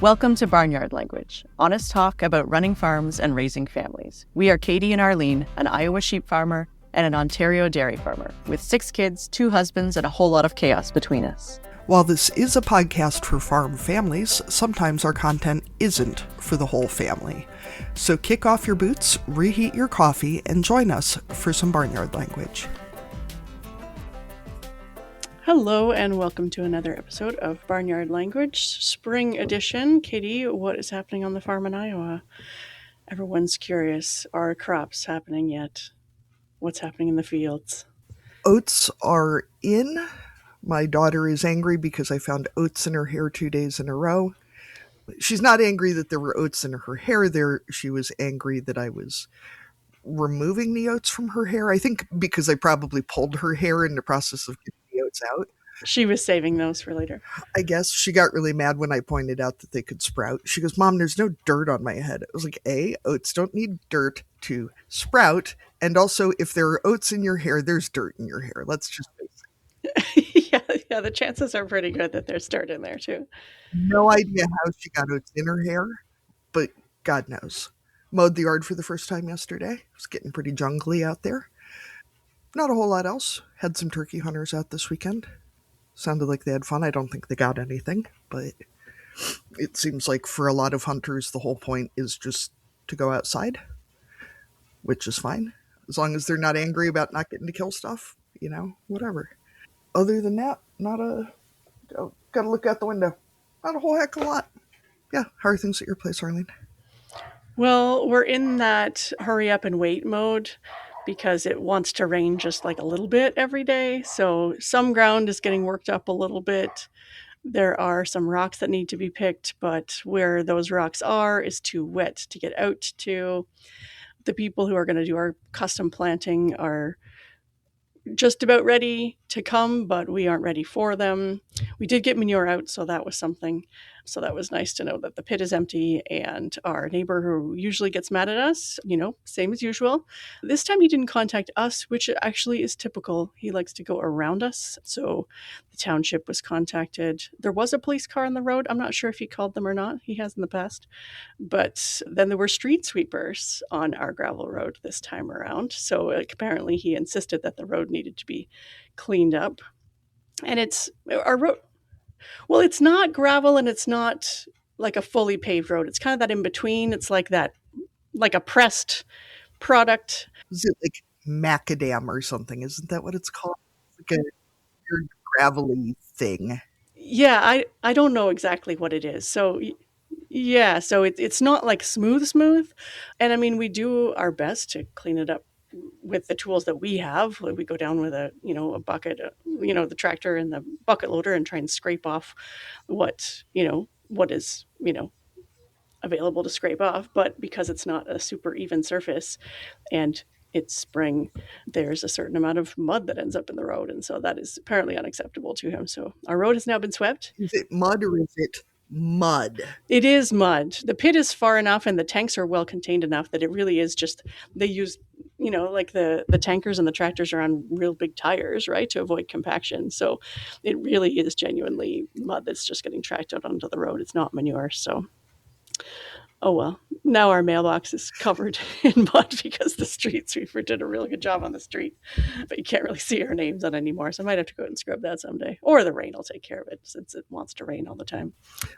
Welcome to Barnyard Language, honest talk about running farms and raising families. We are Katie and Arlene, an Iowa sheep farmer and an Ontario dairy farmer, with 6 kids, 2 husbands, and a whole lot of chaos between us. While this is a podcast for farm families, sometimes our content isn't for the whole family. So kick off your boots, reheat your coffee, and join us for some Barnyard Language. Hello and welcome to another episode of Barnyard Language, Spring Edition. Katie, what is happening on the farm in Iowa? Everyone's curious. Are crops happening yet? What's happening in the fields? Oats are in. My daughter is angry because I found oats in her hair 2 days in a row. She's not angry that there were oats in her hair there. She was angry that I was removing the oats from her hair. I think because I probably pulled her hair in the process of getting the oats out. She was saving those for later. I guess she got really mad when I pointed out that they could sprout. She goes, "Mom, there's no dirt on my head." I was like, oats don't need dirt to sprout. And also, if there are oats in your hair, there's dirt in your hair. Let's just face it. Yeah, the chances are pretty good that there's dirt in there too. No idea how she got oats in her hair, but God knows. Mowed the yard for the first time yesterday. It was getting pretty jungly out there. Not a whole lot else. Had some turkey hunters out this weekend. Sounded like they had fun. I don't think they got anything, but it seems like for a lot of hunters, the whole point is just to go outside, which is fine. As long as they're not angry about not getting to kill stuff, whatever. Other than that, gotta look out the window. Not a whole heck of a lot. Yeah, how are things at your place, Arlene? Well, we're in that hurry up and wait mode because it wants to rain just like a little bit every day. So some ground is getting worked up a little bit. There are some rocks that need to be picked, but where those rocks are is too wet to get out to. The people who are going to do our custom planting are just about ready to come, but we aren't ready for them. We did get manure out, so that was something. So that was nice to know that the pit is empty, and our neighbor who usually gets mad at us, same as usual. This time he didn't contact us, which actually is typical. He likes to go around us. So the township was contacted. There was a police car on the road. I'm not sure if he called them or not. He has in the past. But then there were street sweepers on our gravel road this time around. So apparently he insisted that the road needed to be cleaned up. And it's our road. Well, it's not gravel and it's not like a fully paved road. It's kind of that in between. It's like a pressed product. Is it like macadam or something? Isn't that what it's called? It's like a weird gravelly thing. Yeah, I don't know exactly what it is. So yeah, so it's not like smooth. And I mean, we do our best to clean it up with the tools that we have. We go down with a bucket, the tractor and the bucket loader and try and scrape off what is, available to scrape off. But because it's not a super even surface and it's spring, there's a certain amount of mud that ends up in the road. And so that is apparently unacceptable to him. So our road has now been swept. Is it mud or is it mud? It is mud. The pit is far enough and the tanks are well contained enough that it really is just, they use, like the tankers and the tractors are on real big tires, right, to avoid compaction. So it really is genuinely mud that's just getting tracked out onto the road. It's not manure. So, oh well. Now our mailbox is covered in mud because the street sweeper did a really good job on the street. But you can't really see our names on anymore. So I might have to go out and scrub that someday. Or the rain will take care of it since it wants to rain all the time.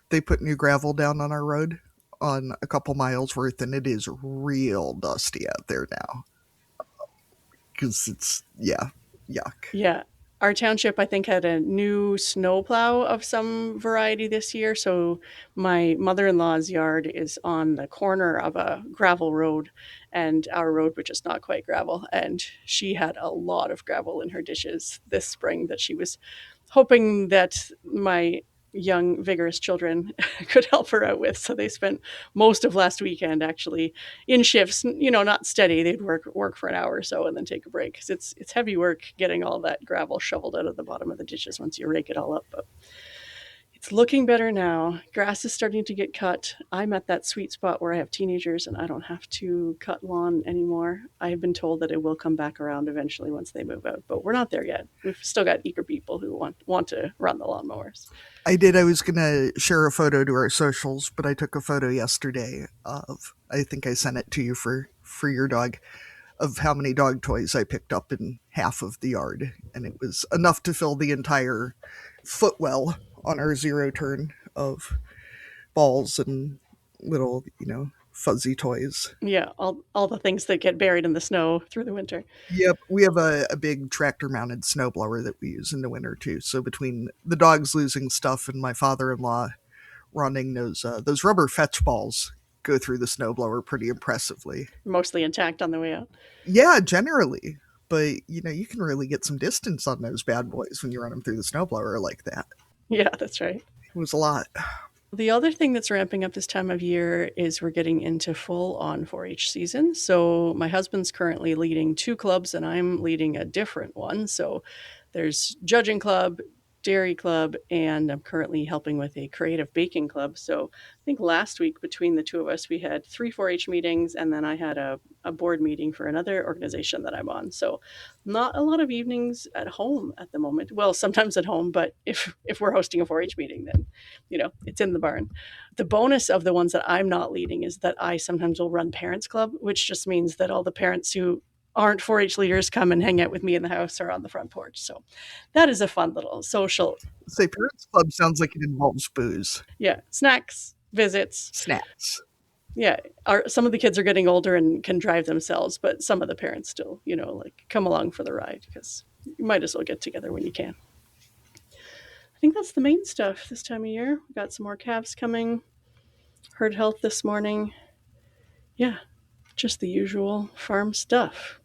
They put new gravel down on our road on a couple miles worth, and it is real dusty out there now. Because it's, yuck. Yeah. Our township, I think, had a new snowplow of some variety this year. So my mother-in-law's yard is on the corner of a gravel road and our road, which is not quite gravel. And she had a lot of gravel in her dishes this spring that she was hoping that my young, vigorous children could help her out with. So they spent most of last weekend actually in shifts, not steady. They'd work for an hour or so and then take a break. Because it's heavy work getting all that gravel shoveled out of the bottom of the ditches once you rake it all up. But It's looking better now. Grass is starting to get cut. I'm at that sweet spot where I have teenagers and I don't have to cut lawn anymore. I have been told that it will come back around eventually once they move out, but we're not there yet. We've still got eager people who want to run the lawnmowers. I did. I was going to share a photo to our socials, but I took a photo yesterday of, I think I sent it to you for your dog, of how many dog toys I picked up in half of the yard. And it was enough to fill the entire footwell on our zero turn of balls and little, fuzzy toys. Yeah, all the things that get buried in the snow through the winter. Yep, we have a big tractor-mounted snowblower that we use in the winter too. So between the dogs losing stuff and my father-in-law running those rubber fetch balls go through the snowblower pretty impressively. Mostly intact on the way out. Yeah, generally. But, you can really get some distance on those bad boys when you run them through the snowblower like that. Yeah, that's right. It was a lot. The other thing that's ramping up this time of year is we're getting into full-on 4-H season. So my husband's currently leading 2 clubs and I'm leading a different one. So there's judging club, dairy club, and I'm currently helping with a creative baking club. So I think last week between the two of us, we had 3 4-H meetings, and then I had a board meeting for another organization that I'm on. So not a lot of evenings at home at the moment. Well, sometimes at home, but if we're hosting a 4-H meeting, then, it's in the barn. The bonus of the ones that I'm not leading is that I sometimes will run parents club, which just means that all the parents who aren't 4-H leaders come and hang out with me in the house or on the front porch. So that is a fun little social. Say parents club sounds like it involves booze. Yeah. Snacks, visits. Snacks. Yeah. Some of the kids are getting older and can drive themselves, but some of the parents still, come along for the ride because you might as well get together when you can. I think that's the main stuff this time of year. We got some more calves coming. Herd health this morning. Yeah. Just the usual farm stuff.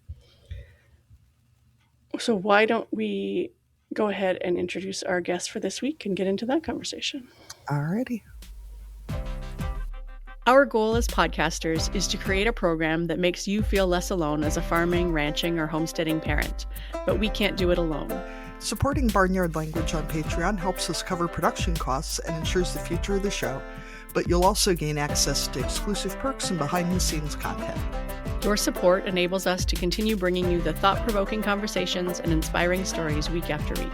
So why don't we go ahead and introduce our guest for this week and get into that conversation? Alrighty. Our goal as podcasters is to create a program that makes you feel less alone as a farming, ranching, or homesteading parent, but we can't do it alone. Supporting Barnyard Language on Patreon helps us cover production costs and ensures the future of the show, but you'll also gain access to exclusive perks and behind-the-scenes content. Your support enables us to continue bringing you the thought-provoking conversations and inspiring stories week after week.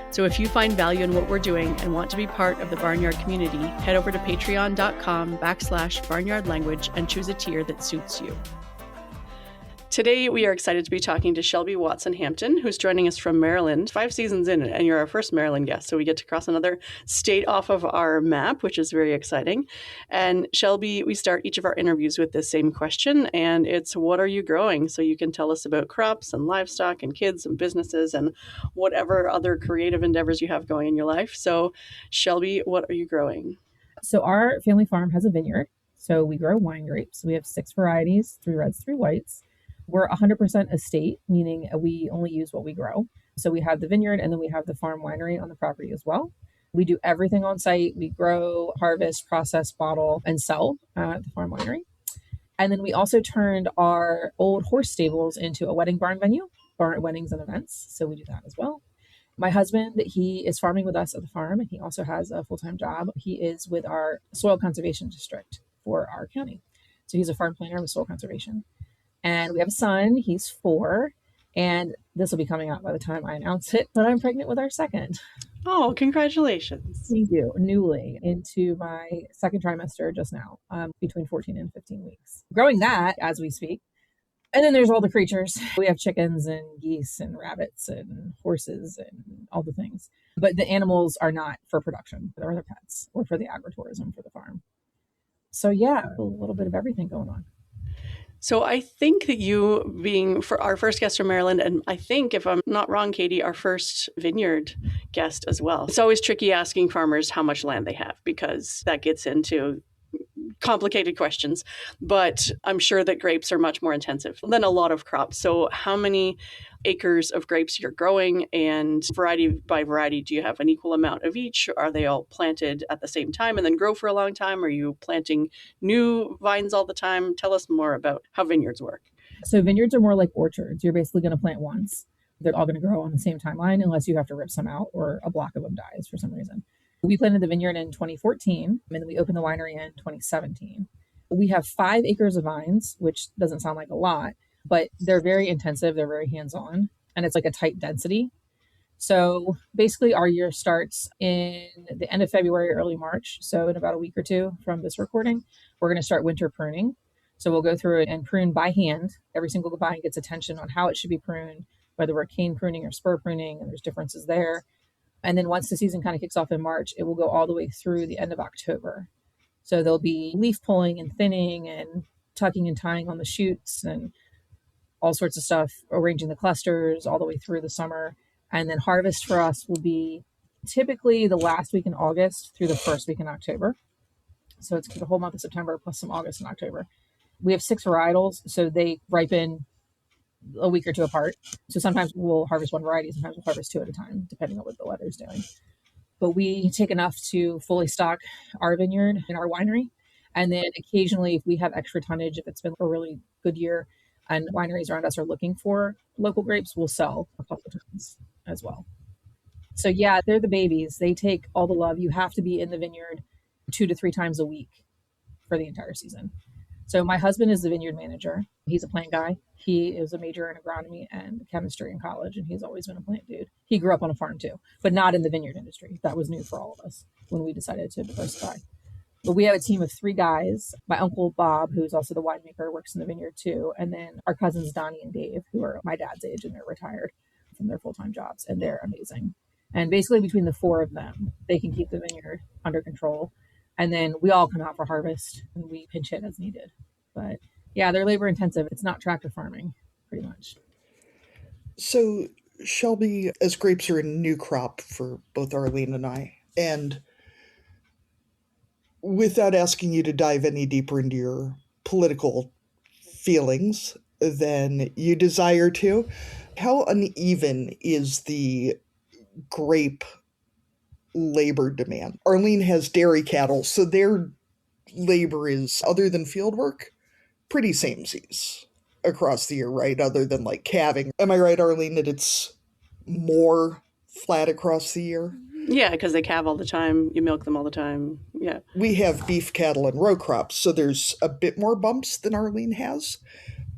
So if you find value in what we're doing and want to be part of the Barnyard community, head over to patreon.com/barnyardlanguage and choose a tier that suits you. Today, we are excited to be talking to Shelby Watson Hampton, who's joining us from Maryland. 5 seasons in, and you're our first Maryland guest, so we get to cross another state off of our map, which is very exciting. And Shelby, we start each of our interviews with this same question, and it's, what are you growing? So you can tell us about crops and livestock and kids and businesses and whatever other creative endeavors you have going in your life. So Shelby, what are you growing? So our family farm has a vineyard. So we grow wine grapes. We have 6 varieties, 3 reds, 3 whites. We're 100% estate, meaning we only use what we grow. So we have the vineyard and then we have the farm winery on the property as well. We do everything on site. We grow, harvest, process, bottle, and sell at the farm winery. And then we also turned our old horse stables into a wedding barn venue for weddings and events. So we do that as well. My husband, he is farming with us at the farm, and he also has a full-time job. He is with our soil conservation district for our county. So he's a farm planner with soil conservation. And we have a son, he's 4, and this will be coming out by the time I announce it, but I'm pregnant with our second. Oh, congratulations. Thank you. Newly into my second trimester just now, between 14 and 15 weeks. Growing that as we speak. And then there's all the creatures. We have chickens and geese and rabbits and horses and all the things. But the animals are not for production. They're the pets or for the agritourism for the farm. So yeah, a little bit of everything going on. So I think that you being for our first guest from Maryland, and I think, if I'm not wrong, Katie, our first vineyard guest as well. It's always tricky asking farmers how much land they have because that gets into complicated questions, but I'm sure that grapes are much more intensive than a lot of crops. So how many acres of grapes you're growing, and variety by variety, do you have an equal amount of each? Are they all planted at the same time and then grow for a long time? Are you planting new vines all the time? Tell us more about how vineyards work. So vineyards are more like orchards. You're basically going to plant once. They're all going to grow on the same timeline unless you have to rip some out or a block of them dies for some reason. We planted the vineyard in 2014, and then we opened the winery in 2017. We have 5 acres of vines, which doesn't sound like a lot, but they're very intensive. They're very hands-on, and it's like a tight density. So basically our year starts in the end of February, early March. So in about a week or two from this recording, we're going to start winter pruning. So we'll go through it and prune by hand. Every single vine gets attention on how it should be pruned, whether we're cane pruning or spur pruning, and there's differences there. And then once the season kind of kicks off in March, it will go all the way through the end of October. So there'll be leaf pulling and thinning and tucking and tying on the shoots and all sorts of stuff, arranging the clusters all the way through the summer. And then harvest for us will be typically the last week in August through the first week in October. So it's the whole month of September plus some August and October. We have 6 varietals, so they ripen a week or two apart. So sometimes we'll harvest one variety, sometimes we'll harvest 2 at a time, depending on what the weather's doing. But we take enough to fully stock our vineyard and our winery. And then occasionally, if we have extra tonnage, if it's been a really good year and wineries around us are looking for local grapes, we'll sell a couple of tons as well. So yeah, they're the babies. They take all the love. You have to be in the vineyard 2 to 3 times a week for the entire season. So my husband is the vineyard manager. He's a plant guy. He is a major in agronomy and chemistry in college, and he's always been a plant dude. He grew up on a farm too, but not in the vineyard industry. That was new for all of us when we decided to diversify. But we have a team of 3 guys. My uncle Bob, who's also the winemaker, works in the vineyard too. And then our cousins Donnie and Dave, who are my dad's age and they're retired from their full-time jobs, and they're amazing. And basically between the 4 of them, they can keep the vineyard under control. And then we all come out for harvest and we pinch hit as needed. But yeah, they're labor intensive. It's not tractor farming, pretty much. So, Shelby, as grapes are a new crop for both Arlene and I, and without asking you to dive any deeper into your political feelings than you desire to, how uneven is the grape labor demand? Arlene has dairy cattle, so their labor is, other than field work, pretty samesies across the year, right? Other than like calving. Am I right, Arlene, that it's more flat across the year? Yeah, because they calve all the time. You milk them all the time. Yeah. We have beef cattle and row crops, so there's a bit more bumps than Arlene has.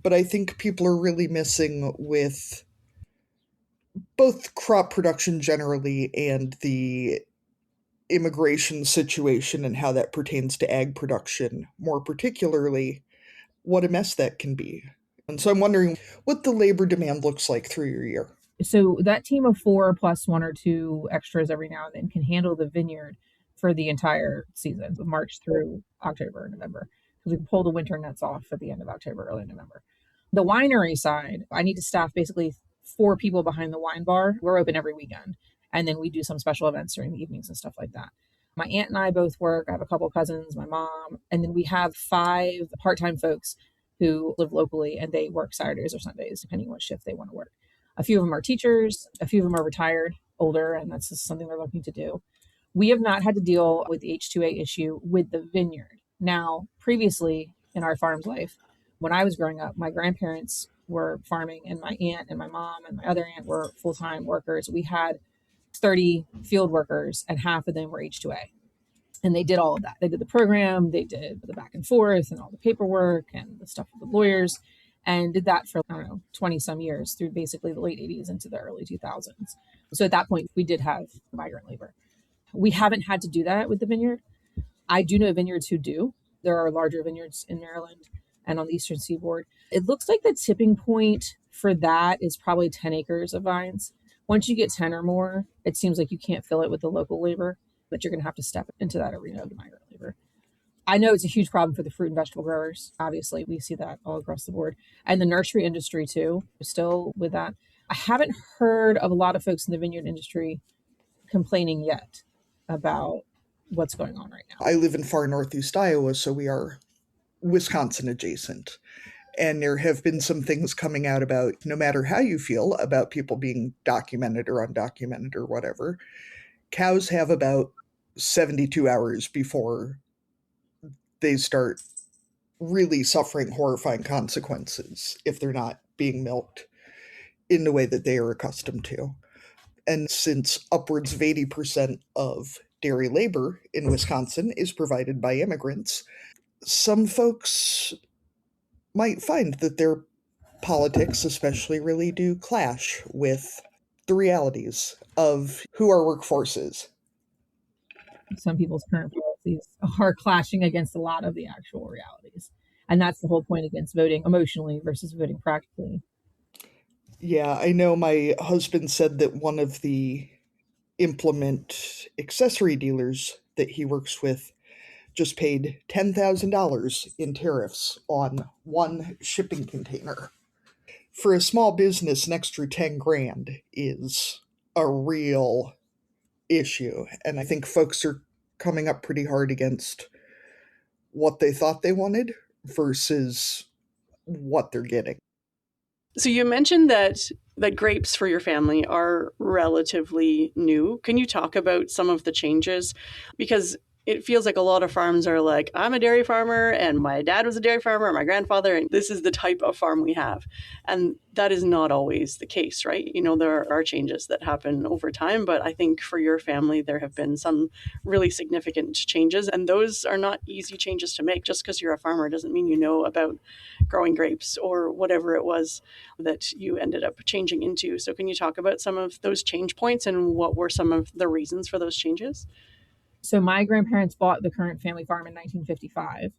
But I think people are really missing with both crop production generally and the immigration situation and how that pertains to ag production more particularly, what a mess that can be. And so I'm wondering what the labor demand looks like through your year. So that team of 4 plus 1 or 2 extras every now and then can handle the vineyard for the entire season, March through October and November, because we can pull the winter nets off at the end of October, early November. The winery side, I need to staff basically 4 people behind the wine bar. We're open every weekend. And then we do some special events during the evenings and stuff like that. My aunt and I both work. I have a couple of cousins, my mom, and then we have 5 part-time folks who live locally and they work Saturdays or Sundays, depending on what shift they want to work. A few of them are teachers. A few of them are retired, older, and that's just something they're looking to do. We have not had to deal with the H2A issue with the vineyard. Now, previously in our farm's life, when I was growing up, my grandparents were farming and my aunt and my mom and my other aunt were full-time workers. We had 30 field workers and half of them were H2A. And they did all of that. They did the program, they did the back and forth and all the paperwork and the stuff with the lawyers, and did that for, 20 some years through basically the late 80s into the early 2000s. So at that point, we did have migrant labor. We haven't had to do that with the vineyard. I do know vineyards who do. There are larger vineyards in Maryland and on the Eastern Seaboard. It looks like the tipping point for that is probably 10 acres of vines. Once you get 10 or more, it seems like you can't fill it with the local labor, but you're going to have to step into that arena of the migrant labor. I know it's a huge problem for the fruit and vegetable growers. Obviously, we see that all across the board. And the nursery industry too, still with that. I haven't heard of a lot of folks in the vineyard industry complaining yet about what's going on right now. I live in far northeast Iowa, so we are Wisconsin adjacent. And there have been some things coming out about, no matter how you feel about people being documented or undocumented or whatever, cows have about 72 hours before they start really suffering horrifying consequences if they're not being milked in the way that they are accustomed to. And since upwards of 80% of dairy labor in Wisconsin is provided by immigrants, some folks might find that their politics, especially, really do clash with the realities of who our workforce is. Some people's current policies are clashing against a lot of the actual realities. And that's the whole point against voting emotionally versus voting practically. Yeah, I know my husband said that one of the implement accessory dealers that he works with just paid $10,000 in tariffs on one shipping container. For a small business, an extra 10 grand is a real issue. And I think folks are coming up pretty hard against what they thought they wanted versus what they're getting. So you mentioned that grapes for your family are relatively new. Can you talk about some of the changes? Because it feels like a lot of farms are like, I'm a dairy farmer and my dad was a dairy farmer, or my grandfather, and this is the type of farm we have. And that is not always the case, right? You know, there are changes that happen over time, but I think for your family, there have been some really significant changes, and those are not easy changes to make. Just because you're a farmer doesn't mean you know about growing grapes or whatever it was that you ended up changing into. So can you talk about some of those change points and what were some of the reasons for those changes? So my grandparents bought the current family farm in 1955,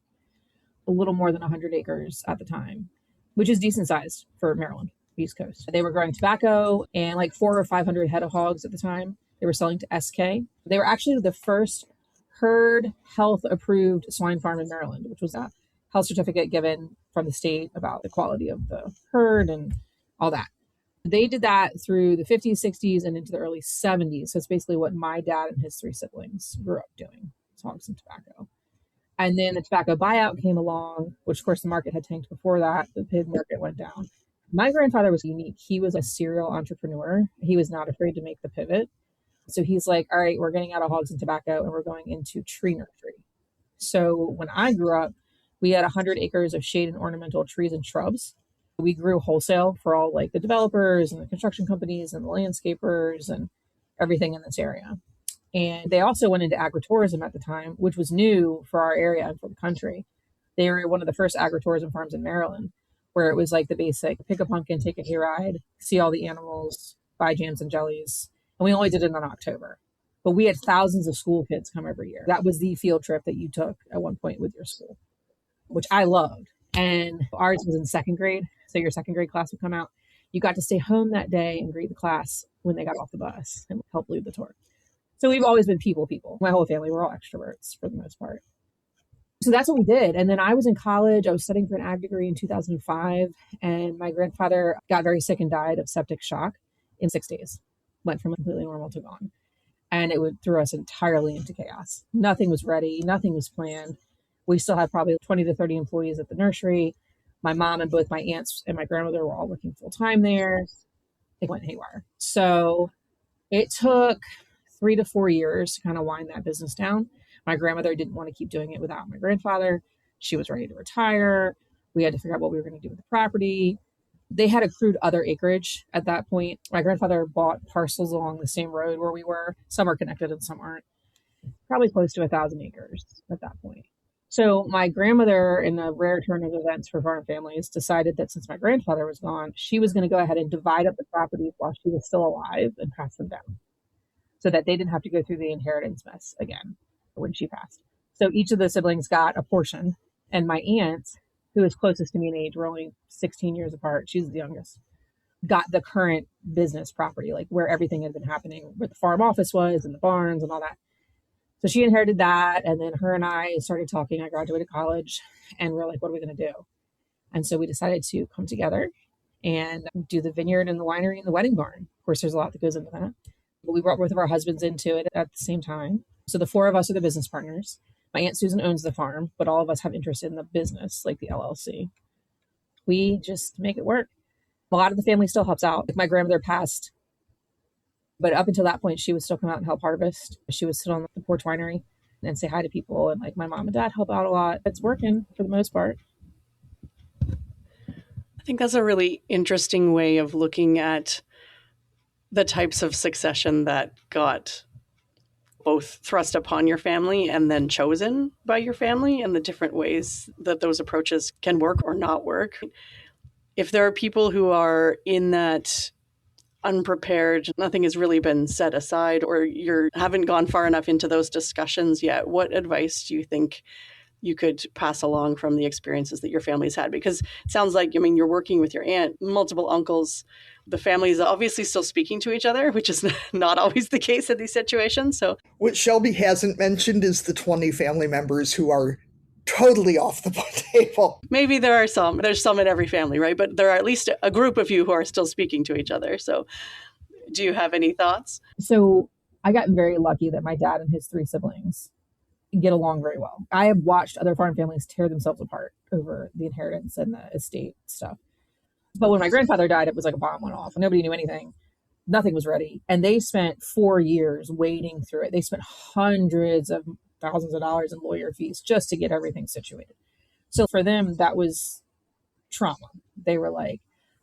a little more than 100 acres at the time, which is decent sized for Maryland, East Coast. They were growing tobacco and like 400 or 500 head of hogs at the time. They were selling to SK. They were actually the first herd health approved swine farm in Maryland, which was a health certificate given from the state about the quality of the herd and all that. They did that through the 50s, 60s, and into the early 70s. So it's basically what my dad and his three siblings grew up doing, hogs and tobacco. And then the tobacco buyout came along, which of course the market had tanked before that. The pig market went down. My grandfather was unique. He was a serial entrepreneur. He was not afraid to make the pivot. So he's like, all right, we're getting out of hogs and tobacco and we're going into tree nursery. So when I grew up, we had 100 acres of shade and ornamental trees and shrubs. We grew wholesale for all like the developers and the construction companies and the landscapers and everything in this area. And they also went into agritourism at the time, which was new for our area and for the country. They were one of the first agritourism farms in Maryland, where it was like the basic pick a pumpkin, take a hayride, see all the animals, buy jams and jellies. And we only did it in October. But we had thousands of school kids come every year. That was the field trip that you took at one point with your school, which I loved. And ours was in second grade. So your second grade class would come out. You got to stay home that day and greet the class when they got off the bus and help lead the tour. So we've always been people. My whole family, we're all extroverts for the most part. So that's what we did. And then I was in college. I was studying for an ag degree in 2005. And my grandfather got very sick and died of septic shock in 6 days. Went from completely normal to gone. And it threw us entirely into chaos. Nothing was ready. Nothing was planned. We still had probably 20 to 30 employees at the nursery. My mom and both my aunts and my grandmother were all working full time there. It went haywire. So it took 3 to 4 years to kind of wind that business down. My grandmother didn't want to keep doing it without my grandfather. She was ready to retire. We had to figure out what we were going to do with the property. They had accrued other acreage at that point. My grandfather bought parcels along the same road where we were. Some are connected and some aren't. Probably close to 1,000 acres at that point. So my grandmother, in a rare turn of events for farm families, decided that since my grandfather was gone, she was going to go ahead and divide up the properties while she was still alive and pass them down so that they didn't have to go through the inheritance mess again when she passed. So each of the siblings got a portion. And my aunt, who is closest to me in age, we're only 16 years apart, she's the youngest, got the current business property, like where everything had been happening, where the farm office was and the barns and all that. So she inherited that. And then her and I started talking. I graduated college and we're like, what are we going to do? And so we decided to come together and do the vineyard and the winery and the wedding barn. Of course, there's a lot that goes into that. But we brought both of our husbands into it at the same time. So the four of us are the business partners. My Aunt Susan owns the farm, but all of us have interest in the business, like the LLC. We just make it work. A lot of the family still helps out. My grandmother passed, but up until that point, she would still come out and help harvest. She would sit on the porch winery and say hi to people. And like my mom and dad help out a lot. It's working for the most part. I think that's a really interesting way of looking at the types of succession that got both thrust upon your family and then chosen by your family, and the different ways that those approaches can work or not work. If there are people who are in that unprepared, nothing has really been set aside, or you haven't gone far enough into those discussions yet, what advice do you think you could pass along from the experiences that your family's had? Because it sounds like, you're working with your aunt, multiple uncles. The family is obviously still speaking to each other, which is not always the case in these situations. So what Shelby hasn't mentioned is the 20 family members who are totally off the table. Maybe there's some in every family, right? But there are at least a group of you who are still speaking to each other. So do you have any thoughts? So I got very lucky that my dad and his 3 siblings get along very well. I have watched other farm families tear themselves apart over the inheritance and the estate stuff. But when my grandfather died, it was like a bomb went off. Nobody knew anything. Nothing was ready. And they spent 4 years wading through it. They spent hundreds of thousands of dollars in lawyer fees just to get everything situated. So for them, that was trauma. They were like,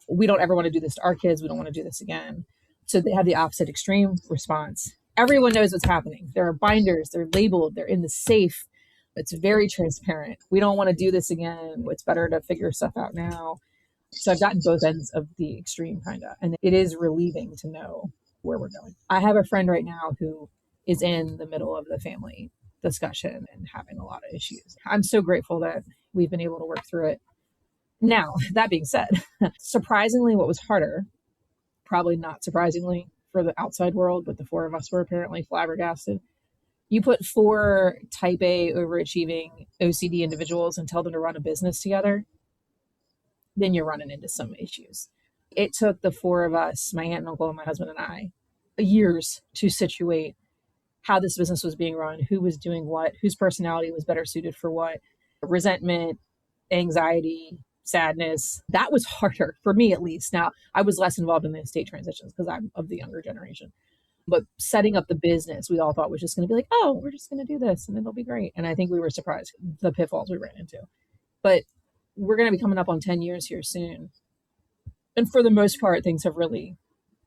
we don't ever want to do this to our kids. We don't want to do this again. So they had the opposite extreme response. Everyone knows what's happening. There are binders, they're labeled, they're in the safe. It's very transparent. We don't want to do this again. It's better to figure stuff out now. So I've gotten both ends of the extreme kind of, and it is relieving to know where we're going. I have a friend right now who is in the middle of the family discussion and having a lot of issues. I'm so grateful that we've been able to work through it. Now, that being said, surprisingly, what was harder, probably not surprisingly for the outside world, but the 4 of us were apparently flabbergasted. You put 4 type A overachieving OCD individuals and tell them to run a business together, then you're running into some issues. It took the 4 of us, my aunt and uncle and my husband and I, years to situate how this business was being run, who was doing what, whose personality was better suited for what, resentment, anxiety, sadness. That was harder for me, at least. Now, I was less involved in the estate transitions because I'm of the younger generation. But setting up the business, we all thought was just going to be like, oh, we're just going to do this and it'll be great. And I think we were surprised the pitfalls we ran into. But we're going to be coming up on 10 years here soon. And for the most part, things have really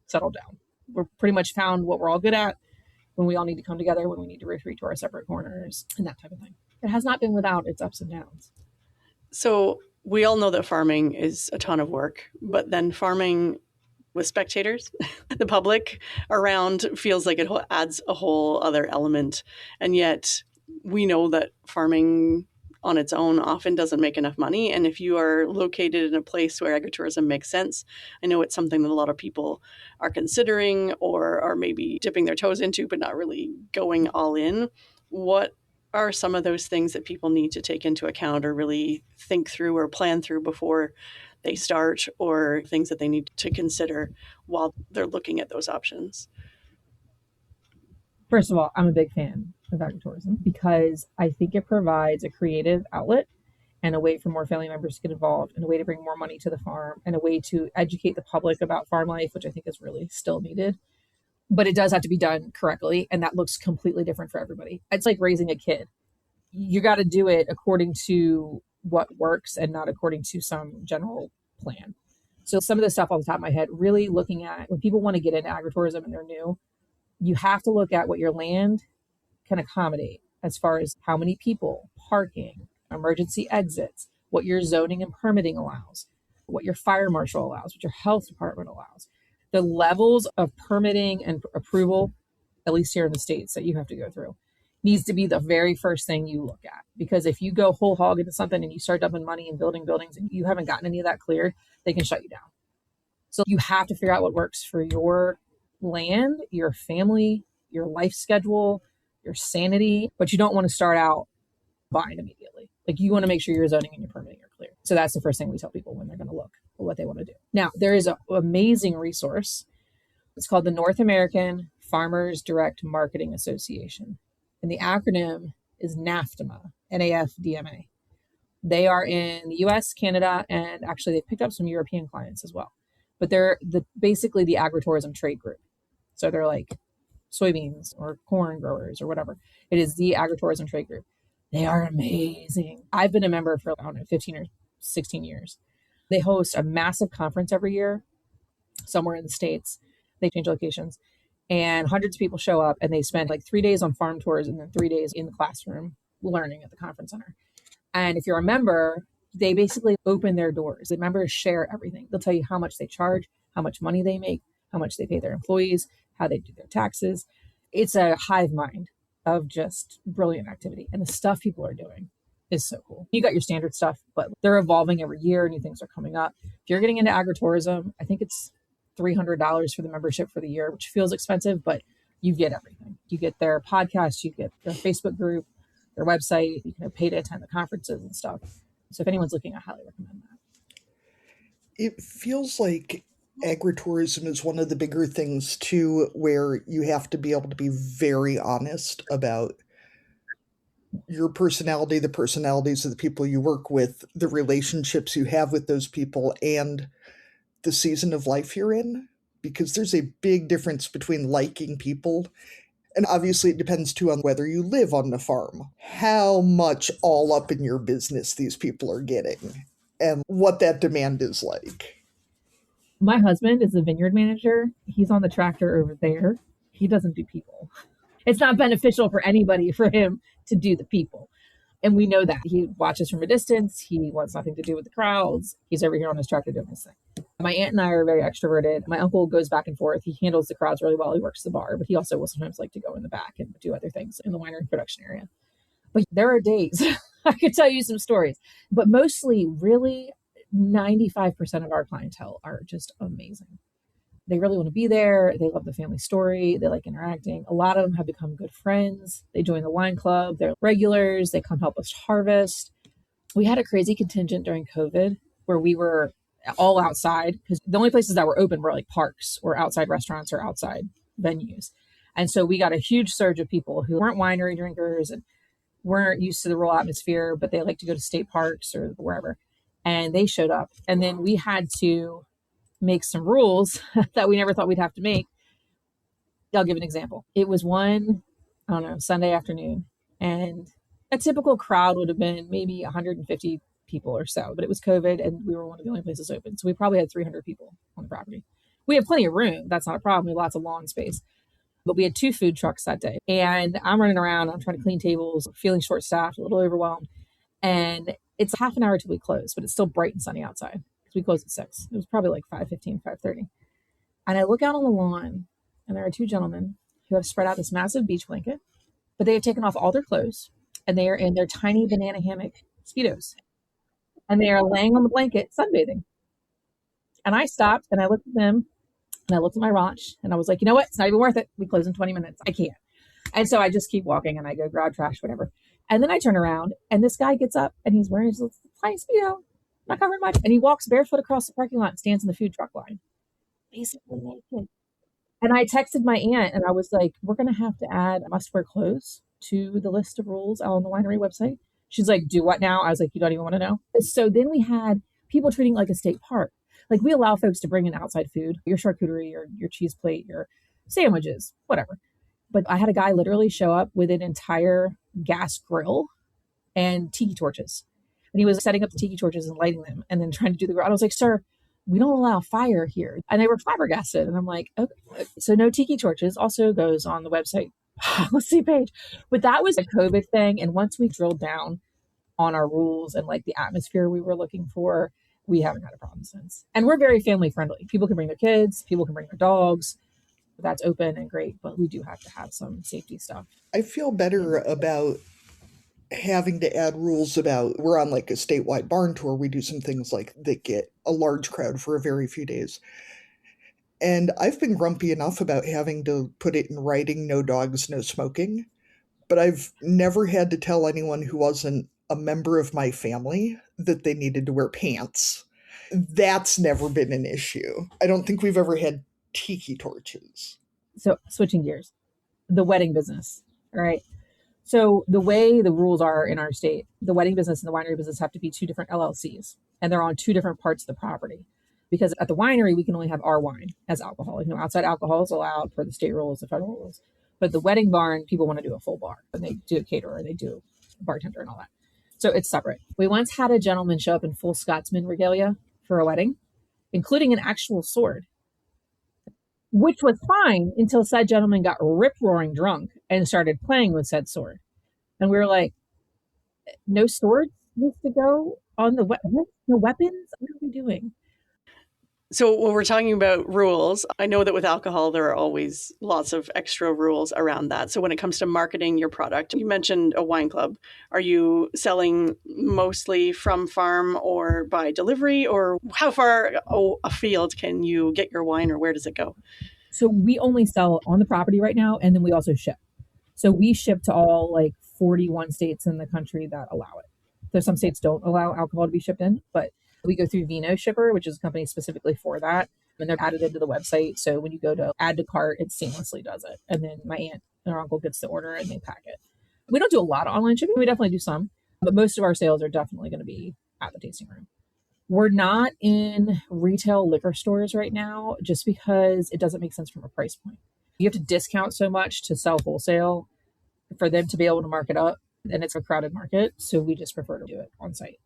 settled down. We're pretty much found what we're all good at, when we all need to come together, when we need to retreat to our separate corners, and that type of thing. It has not been without its ups and downs. So we all know that farming is a ton of work, but then farming with spectators, the public around, feels like it adds a whole other element. And yet we know that farming on its own often doesn't make enough money. And if you are located in a place where agritourism makes sense, I know it's something that a lot of people are considering or are maybe dipping their toes into, but not really going all in. What are some of those things that people need to take into account or really think through or plan through before they start, or things that they need to consider while they're looking at those options? First of all, I'm a big fan of agritourism because I think it provides a creative outlet and a way for more family members to get involved, and a way to bring more money to the farm, and a way to educate the public about farm life, which I think is really still needed. But it does have to be done correctly, and that looks completely different for everybody. It's like raising a kid. You got to do it according to what works and not according to some general plan. So some of the stuff off the top of my head, really looking at when people want to get into agritourism and they're new, you have to look at what your land can accommodate as far as how many people, parking, emergency exits, what your zoning and permitting allows, what your fire marshal allows, what your health department allows. The levels of permitting and approval, at least here in the States, that you have to go through, needs to be the very first thing you look at. Because if you go whole hog into something and you start dumping money and building buildings and you haven't gotten any of that clear, they can shut you down. So you have to figure out what works for your land, your family, your life schedule, your sanity, but you don't want to start out buying immediately. Like, you want to make sure your zoning and your permitting are clear. So that's the first thing we tell people when they're going to look at what they want to do. Now, there is an amazing resource. It's called the North American Farmers Direct Marketing Association. And the acronym is NAFDMA, NAFDMA. They are in the US, Canada, and actually they've picked up some European clients as well. But they're basically the agritourism trade group. So they're like soybeans or corn growers or whatever. It is the agritourism trade group. They are amazing. I've been a member for, 15 or 16 years. They host a massive conference every year somewhere in the States. They change locations. And hundreds of people show up and they spend like 3 days on farm tours and then 3 days in the classroom learning at the conference center. And if you're a member, they basically open their doors. The members share everything. They'll tell you how much they charge, how much money they make, how much they pay their employees, how they do their taxes. It's a hive mind of just brilliant activity. And the stuff people are doing is so cool. You got your standard stuff, but they're evolving every year. New things are coming up. If you're getting into agritourism, I think it's $300 for the membership for the year, which feels expensive, but you get everything. You get their podcast, you get their Facebook group, their website, you can pay to attend the conferences and stuff. So if anyone's looking, I highly recommend that. It feels like agritourism is one of the bigger things too, where you have to be able to be very honest about your personality, the personalities of the people you work with, the relationships you have with those people, and the season of life you're in, because there's a big difference between liking people. And obviously it depends too on whether you live on the farm, how much all up in your business these people are getting, and what that demand is like. My husband is a vineyard manager. He's on the tractor over there. He doesn't do people. It's not beneficial for anybody for him to do the people. And we know that. He watches from a distance. He wants nothing to do with the crowds. He's over here on his tractor doing his thing. My aunt and I are very extroverted. My uncle goes back and forth. He handles the crowds really well. He works the bar, but he also will sometimes like to go in the back and do other things in the winery production area. But there are days, I could tell you some stories, but mostly really 95% of our clientele are just amazing. They really want to be there. They love the family story. They like interacting. A lot of them have become good friends. They join the wine club. They're regulars. They come help us harvest. We had a crazy contingent during COVID where we were all outside because the only places that were open were like parks or outside restaurants or outside venues. And so we got a huge surge of people who weren't winery drinkers and weren't used to the rural atmosphere, but they like to go to state parks or wherever. And they showed up. And then we had to make some rules that we never thought we'd have to make. I'll give an example. It was one, I don't know, Sunday afternoon, and a typical crowd would have been maybe 150 people or so, but it was COVID and we were one of the only places open. So we probably had 300 people on the property. We have plenty of room. That's not a problem. We have lots of lawn space. But we had 2 food trucks that day. And I'm running around, I'm trying to clean tables, feeling short-staffed, a little overwhelmed. And it's half an hour till we close, but it's still bright and sunny outside. We closed at 6. It was probably like 5:15, 5:30. And I look out on the lawn and there are 2 gentlemen who have spread out this massive beach blanket, but they have taken off all their clothes and they are in their tiny banana hammock Speedos. And they are laying on the blanket sunbathing. And I stopped and I looked at them and I looked at my watch and I was like, you know what? It's not even worth it. We close in 20 minutes. I can't. And so I just keep walking and I go grab trash, whatever. And then I turn around and this guy gets up and he's wearing his little tiny Speedo. Not covered much. And he walks barefoot across the parking lot and stands in the food truck line, basically naked. And I texted my aunt and I was like, we're going to have to add must-wear clothes to the list of rules on the winery website. She's like, do what now? I was like, you don't even want to know. So then we had people treating it like a state park. Like we allow folks to bring in outside food, your charcuterie, your cheese plate, your sandwiches, whatever. But I had a guy literally show up with an entire gas grill and tiki torches. And he was setting up the tiki torches and lighting them and then trying to do the grill. I was like, sir, we don't allow fire here. And they were flabbergasted. And I'm like, okay. So no tiki torches also goes on the website policy page. But that was a COVID thing. And once we drilled down on our rules and like the atmosphere we were looking for, we haven't had a problem since. And we're very family friendly. People can bring their kids, people can bring their dogs. That's open and great, but we do have to have some safety stuff. I feel better about having to add rules about, we're on like a statewide barn tour. We do some things like that get a large crowd for a very few days. And I've been grumpy enough about having to put it in writing, no dogs, no smoking. But I've never had to tell anyone who wasn't a member of my family that they needed to wear pants. That's never been an issue. I don't think we've ever had tiki torches. So switching gears, the wedding business, all right? So the way the rules are in our state, the wedding business and the winery business have to be 2 different LLCs, and they're on 2 different parts of the property. Because at the winery, we can only have our wine as alcohol. You know, outside alcohol is allowed per the state rules, the federal rules. But the wedding barn, people want to do a full bar, and they do a caterer, they do a bartender and all that. So it's separate. We once had a gentleman show up in full Scotsman regalia for a wedding, including an actual sword. which was fine until said gentleman got rip-roaring drunk and started playing with said sword. And we were like, no swords needs to go on the no weapons? What are we doing? So when we're talking about rules, I know that with alcohol, there are always lots of extra rules around that. So when it comes to marketing your product, you mentioned a wine club. Are you selling mostly from farm or by delivery, or how far afield can you get your wine, or where does it go? So we only sell on the property right now, and then we also ship. So we ship to all like 41 states in the country that allow it. There's some states don't allow alcohol to be shipped in, but we go through Vino Shipper, which is a company specifically for that. And they're added into the website. So when you go to add to cart, it seamlessly does it. And then my aunt and our uncle gets the order and they pack it. We don't do a lot of online shipping. We definitely do some, but most of our sales are definitely going to be at the tasting room. We're not in retail liquor stores right now just because it doesn't make sense from a price point. You have to discount so much to sell wholesale for them to be able to mark it up. And it's a crowded market. So we just prefer to do it on site.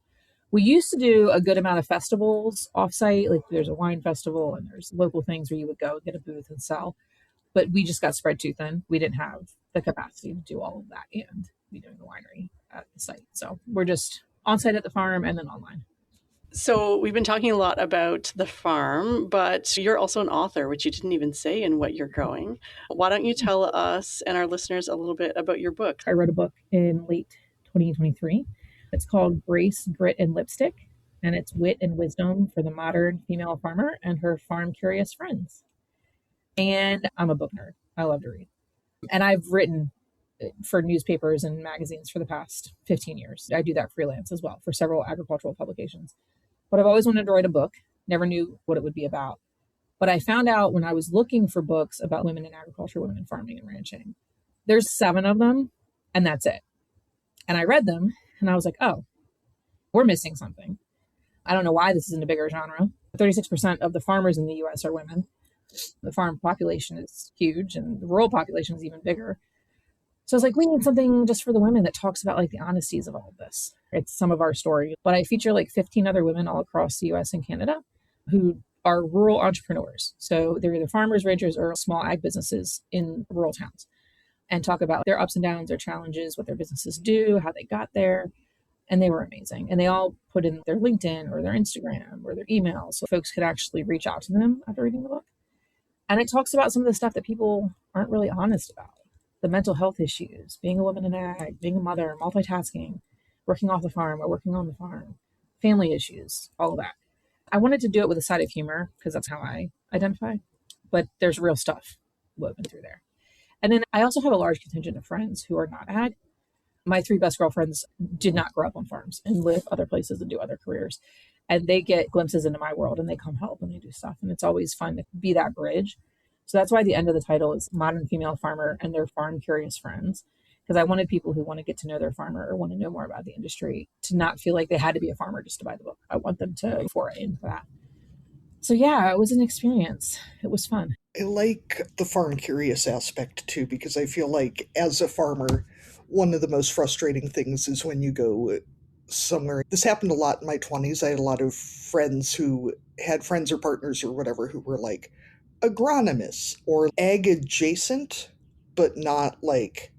We used to do a good amount of festivals offsite, like there's a wine festival and there's local things where you would go get a booth and sell. But we just got spread too thin. We didn't have the capacity to do all of that and be doing the winery at the site. So we're just on site at the farm and then online. So we've been talking a lot about the farm, but you're also an author, which you didn't even say in what you're growing. Why don't you tell us and our listeners a little bit about your book? I wrote a book in late 2023. It's called Grace, Grit, and Lipstick, and it's wit and wisdom for the modern female farmer and her farm-curious friends. And I'm a book nerd. I love to read. And I've written for newspapers and magazines for the past 15 years. I do that freelance as well for several agricultural publications. But I've always wanted to write a book, never knew what it would be about. But I found out when I was looking for books about women in agriculture, women in farming and ranching, there's 7 of them, and that's it. And I read them, and I was like, oh, we're missing something. I don't know why this isn't a bigger genre. 36% of the farmers in the U.S. are women. The farm population is huge, and the rural population is even bigger. So I was like, we need something just for the women that talks about like the honesties of all of this. It's some of our story. But I feature like 15 other women all across the US and Canada who are rural entrepreneurs. So they're either farmers, ranchers, or small ag businesses in rural towns, and talk about their ups and downs, their challenges, what their businesses do, how they got there. And they were amazing. And they all put in their LinkedIn or their Instagram or their email so folks could actually reach out to them after reading the book. And it talks about some of the stuff that people aren't really honest about. The mental health issues, being a woman in ag, being a mother, multitasking, working off the farm or working on the farm, family issues, all of that. I wanted to do it with a side of humor because that's how I identify, but there's real stuff woven through there. And then I also have a large contingent of friends who are not ag. My 3 best girlfriends did not grow up on farms and live other places and do other careers. And they get glimpses into my world and they come help and they do stuff. And it's always fun to be that bridge. So that's why the end of the title is Modern Female Farmer and Their Farm Curious Friends, because I wanted people who want to get to know their farmer or want to know more about the industry to not feel like they had to be a farmer just to buy the book. I want them to foray into that. So yeah, it was an experience. It was fun. I like the farm curious aspect too, because I feel like as a farmer, one of the most frustrating things is when you go somewhere. This happened a lot in my 20s. I had a lot of friends who had friends or partners or whatever who were like agronomists or ag adjacent, but not like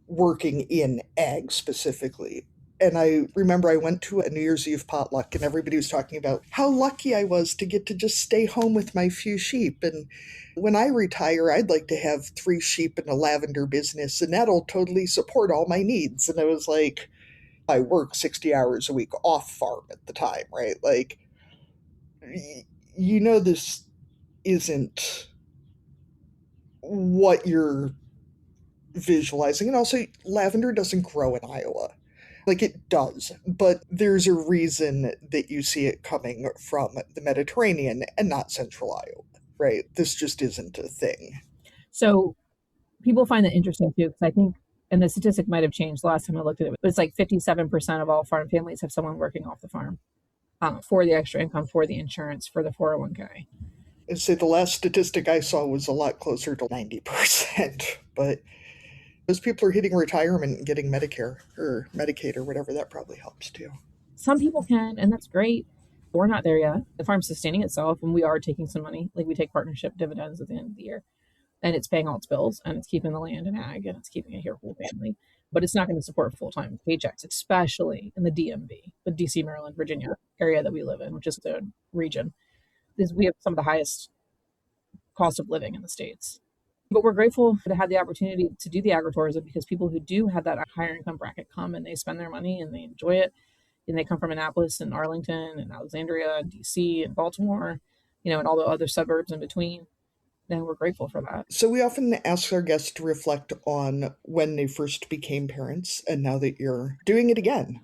working in ag specifically. And I remember I went to a New Year's Eve potluck and everybody was talking about how lucky I was to get to just stay home with my few sheep. And when I retire, I'd like to have 3 sheep and a lavender business, and that'll totally support all my needs. And I was like, I work 60 hours a week off farm at the time, right? Like, this isn't what you're visualizing. And also, lavender doesn't grow in Iowa. Like, it does, but there's a reason that you see it coming from the Mediterranean and not central Iowa, right? This just isn't a thing. So people find that interesting too, because I think, and the statistic might have changed the last time I looked at it, but it's like 57% of all farm families have someone working off the farm for the extra income, for the insurance, for the 401k. I'd say the last statistic I saw was a lot closer to 90%, but those people are hitting retirement and getting Medicare or Medicaid or whatever. That probably helps too. Some people can, and that's great. We're not there yet. The farm's sustaining itself, and we are taking some money. Like, we take partnership dividends at the end of the year, and it's paying all its bills, and it's keeping the land in ag, and it's keeping a whole family. But it's not going to support full-time paychecks, especially in the DMV, the DC, Maryland, Virginia area that we live in, which is the region. We have some of the highest cost of living in the States. But we're grateful to have the opportunity to do the agritourism, because people who do have that higher income bracket come and they spend their money and they enjoy it. And they come from Annapolis and Arlington and Alexandria and DC and Baltimore, and all the other suburbs in between. And we're grateful for that. So we often ask our guests to reflect on when they first became parents and now that you're doing it again.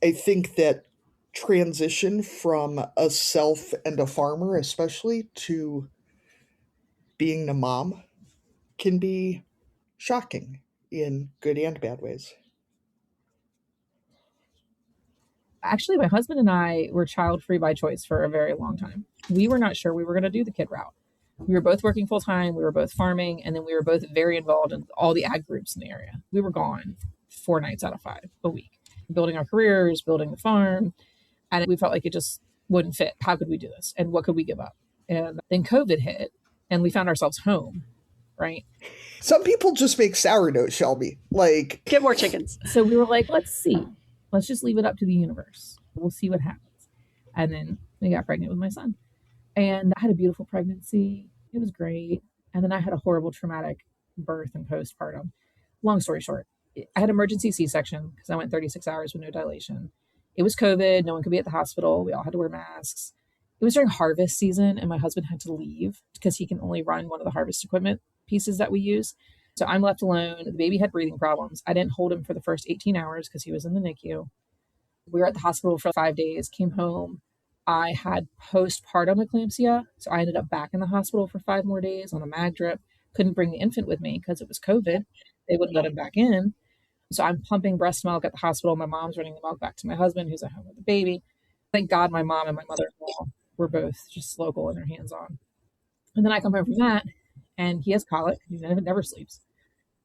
I think that transition from a self and a farmer, especially, to being a mom can be shocking in good and bad ways. Actually, my husband and I were child-free by choice for a very long time. We were not sure we were going to do the kid route. We were both working full-time, we were both farming, and then we were both very involved in all the ag groups in the area. We were gone 4 nights out of 5 a week, building our careers, building the farm, and we felt like it just wouldn't fit. How could we do this? And what could we give up? And then COVID hit, and we found ourselves home, right? Some people just make sourdough, Shelby. Like, Get more chickens. So we were like, let's see. Let's just leave it up to the universe. We'll see what happens. And then we got pregnant with my son. And I had a beautiful pregnancy. It was great. And then I had a horrible traumatic birth and postpartum. Long story short, I had emergency C-section because I went 36 hours with no dilation. It was COVID. No one could be at the hospital. We all had to wear masks. It was during harvest season, and my husband had to leave because he can only run one of the harvest equipment pieces that we use. So I'm left alone. The baby had breathing problems. I didn't hold him for the first 18 hours because he was in the NICU. We were at the hospital for 5 days, came home. I had postpartum eclampsia. So I ended up back in the hospital for 5 more days on a mag drip. Couldn't bring the infant with me because it was COVID. They wouldn't let him back in. So I'm pumping breast milk at the hospital. My mom's running the milk back to my husband, who's at home with the baby. Thank God my mom and my mother-in-law were both just local and their hands-on. And then I come home from that, and he has colic. He never sleeps.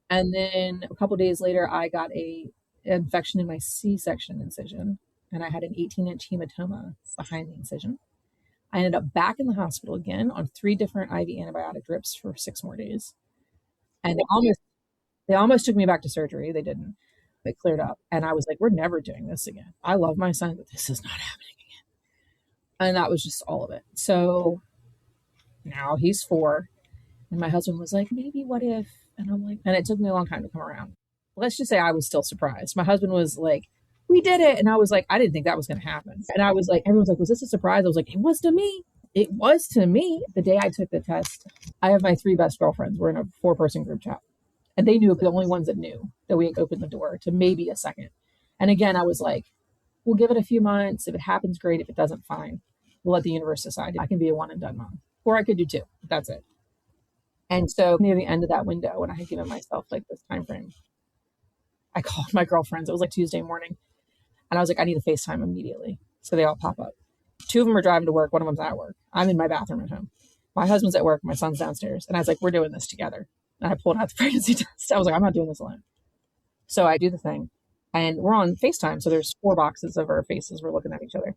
And then a couple of days later, I got an infection in my C-section incision, and I had an 18-inch hematoma behind the incision. I ended up back in the hospital again on 3 different IV antibiotic drips for 6 more days. And they almost took me back to surgery. They didn't. It cleared up. And I was like, we're never doing this again. I love my son, but this is not happening again. And that was just all of it. So now he's 4. And my husband was like, maybe what if? And I'm like, and it took me a long time to come around. Let's just say I was still surprised. My husband was like, we did it. And I was like, I didn't think that was going to happen. And I was like, everyone's like, was this a surprise? I was like, it was to me. It was to me. The day I took the test, I have my 3 best girlfriends. We're in a 4-person group chat. And they knew, the only ones that knew that we had opened the door to maybe a second. And again, I was like, we'll give it a few months. If it happens, great. If it doesn't, fine. We'll let the universe decide. I can be a one and done mom, or I could do 2. That's it. And so near the end of that window, when I had given myself like this time frame, I called my girlfriends. It was like Tuesday morning. And I was like, I need a FaceTime immediately. So they all pop up. 2 of them are driving to work. One of them's at work. I'm in my bathroom at home. My husband's at work. My son's downstairs. And I was like, we're doing this together. And I pulled out the pregnancy test. I was like, I'm not doing this alone. So I do the thing. And we're on FaceTime. So there's 4 boxes of our faces. We're looking at each other.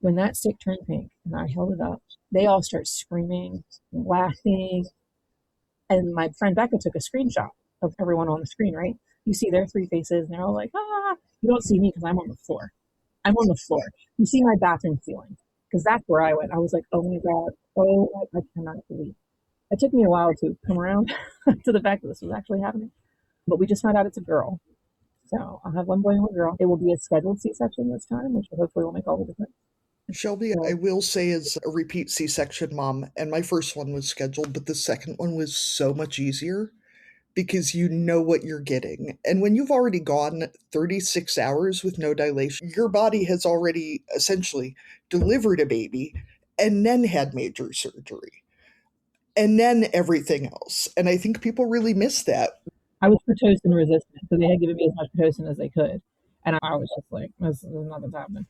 When that stick turned pink and I held it up, they all start screaming, laughing. And my friend Becca took a screenshot of everyone on the screen, right? You see their 3 faces and they're all like, ah. You don't see me because I'm on the floor. I'm on the floor. You see my bathroom ceiling because that's where I went. I was like, oh my God. Oh, I cannot believe. It took me a while to come around to the fact that this was actually happening. But we just found out it's a girl. So I'll have 1 boy and 1 girl. It will be a scheduled C-section this time, which hopefully will make all the difference. Shelby, I will say, as a repeat C-section mom, and my first one was scheduled, but the second one was so much easier because you know what you're getting. And when you've already gone 36 hours with no dilation, your body has already essentially delivered a baby and then had major surgery and then everything else. And I think people really miss that. I was Pitocin resistant, so they had given me as much Pitocin as they could. And I was just like, nothing's happening.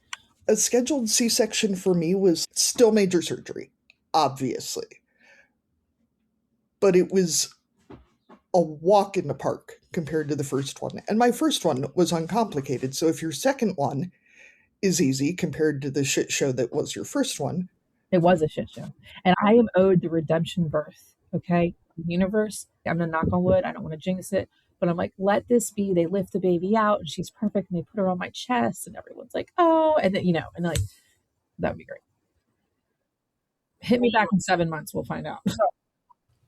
A scheduled C-section for me was still major surgery, obviously. But it was a walk in the park compared to the first one. And my first one was uncomplicated. So if your second one is easy compared to the shit show that was your first one. It was a shit show. And I am owed the redemption birth. Okay. The universe, I'm going to knock on wood. I don't want to jinx it. But I'm like, let this be. They lift the baby out and she's perfect. And they put her on my chest and everyone's like, oh, and then, and like, that would be great. Hit me back in 7 months. We'll find out.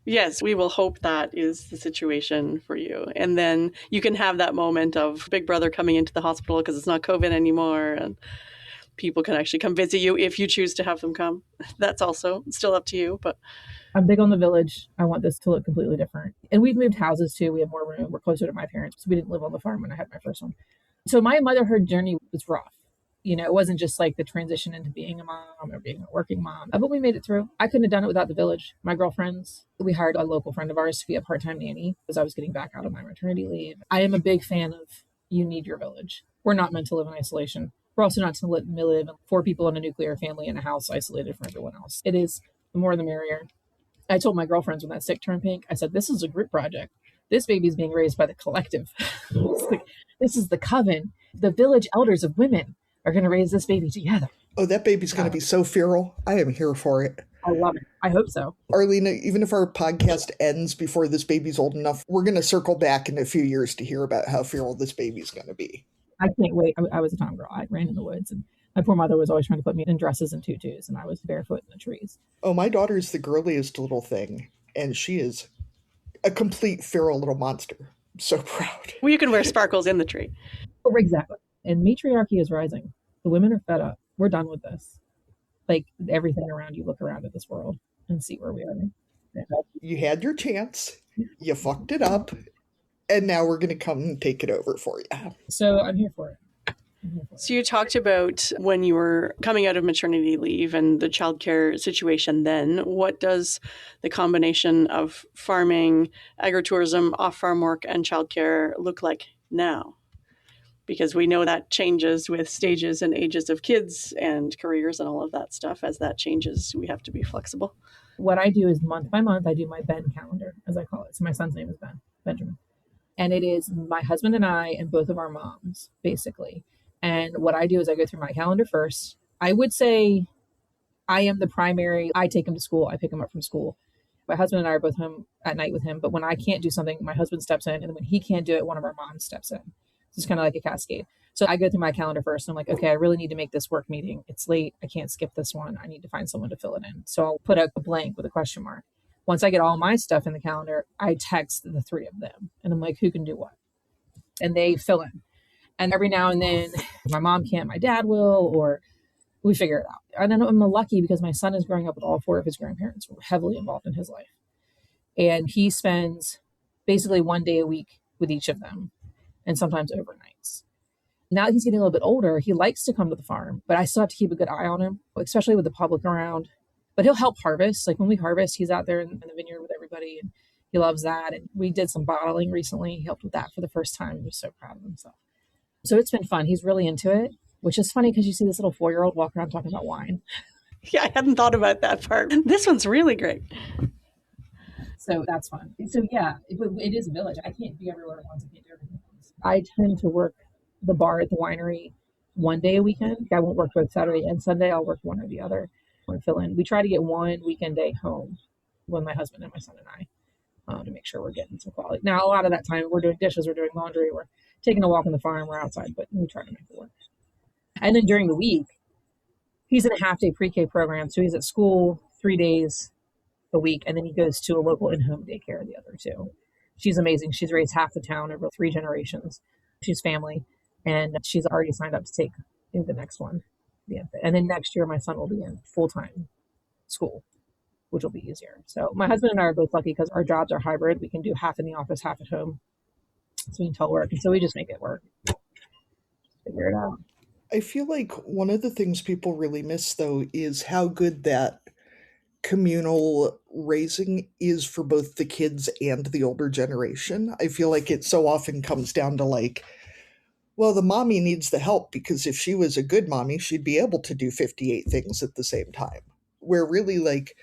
Yes, we will hope that is the situation for you. And then you can have that moment of Big Brother coming into the hospital because it's not COVID anymore. And people can actually come visit you if you choose to have them come. That's also still up to you. But I'm big on the village. I want this to look completely different. And we've moved houses too. We have more room. We're closer to my parents. So we didn't live on the farm when I had my first one. So my motherhood journey was rough. It wasn't just like the transition into being a mom or being a working mom, but we made it through. I couldn't have done it without the village. My girlfriends, we hired a local friend of ours to be a part-time nanny as I was getting back out of my maternity leave. I am a big fan of you need your village. We're not meant to live in isolation. We're also not to live 4 people in a nuclear family in a house isolated from everyone else. It is the more the merrier. I told my girlfriends when that sick turned pink, I said, this is a group project. This baby's being raised by the collective. This is the coven. The village elders of women are going to raise this baby together. Oh, that baby's going to be so feral. I am here for it. I love it. I hope so. Arlene, even if our podcast ends before this baby's old enough, we're going to circle back in a few years to hear about how feral this baby's going to be. I can't wait. I was a tomgirl. I ran in the woods, and my poor mother was always trying to put me in dresses and tutus, and I was barefoot in the trees. Oh, my daughter's the girliest little thing, and she is a complete feral little monster. I'm so proud. Well, you can wear sparkles in the tree. Oh, exactly. And matriarchy is rising. The women are fed up. We're done with this. Like everything around you, look around at this world and see where we are. Yeah. You had your chance. You fucked it up. And now we're going to come and take it over for you. So I'm here for it. So you talked about when you were coming out of maternity leave and the childcare situation then. What does the combination of farming, agritourism, off-farm work, and childcare look like now? Because we know that changes with stages and ages of kids and careers and all of that stuff. As that changes, we have to be flexible. What I do is month by month, I do my Ben calendar, as I call it. So my son's name is Benjamin. And it is my husband and I and both of our moms, basically. And what I do is I go through my calendar first. I would say I am the primary. I take him to school. I pick him up from school. My husband and I are both home at night with him. But when I can't do something, my husband steps in. And when he can't do it, one of our moms steps in. It's kind of like a cascade. So I go through my calendar first. And I'm like, okay, I really need to make this work meeting. It's late. I can't skip this one. I need to find someone to fill it in. So I'll put a blank with a question mark. Once I get all my stuff in the calendar, I text the 3 of them. And I'm like, who can do what? And they fill in. And every now and then, if my mom can't, my dad will, or we figure it out. And then I'm lucky because my son is growing up with all 4 of his grandparents who are heavily involved in his life. And he spends basically 1 day a week with each of them, and sometimes overnights. Now that he's getting a little bit older, he likes to come to the farm, but I still have to keep a good eye on him, especially with the public around. But he'll help harvest. Like when we harvest, he's out there in the vineyard with everybody, and he loves that. And we did some bottling recently. He helped with that for the first time. He was so proud of himself. So it's been fun. He's really into it, which is funny because you see this little 4-year-old walk around talking about wine. Yeah, I hadn't thought about that part. This one's really great. So that's fun. So yeah, it is a village. I can't be everywhere at once. I can't do everything at once. I tend to work the bar at the winery 1 day a weekend. I won't work both Saturday and Sunday. I'll work one or the other and fill in. We try to get 1 weekend day home when my husband and my son and I to make sure we're getting some quality. Now, a lot of that time we're doing dishes, we're doing laundry, we're taking a walk on the farm, we're outside, but we try to make it work. And then during the week, he's in a half-day pre-K program, so he's at school 3 days a week, and then he goes to a local in-home daycare the other 2. She's amazing. She's raised half the town over 3 generations. She's family, and she's already signed up to take the next one. And then next year, my son will be in full-time school, which will be easier. So my husband and I are both lucky because our jobs are hybrid. We can do half in the office, half at home. So we can telework. And so we just make it work. Figure it out. I feel like one of the things people really miss, though, is how good that communal raising is for both the kids and the older generation. I feel like it so often comes down to like, well, the mommy needs the help because if she was a good mommy, she'd be able to do 58 things at the same time. Where really like,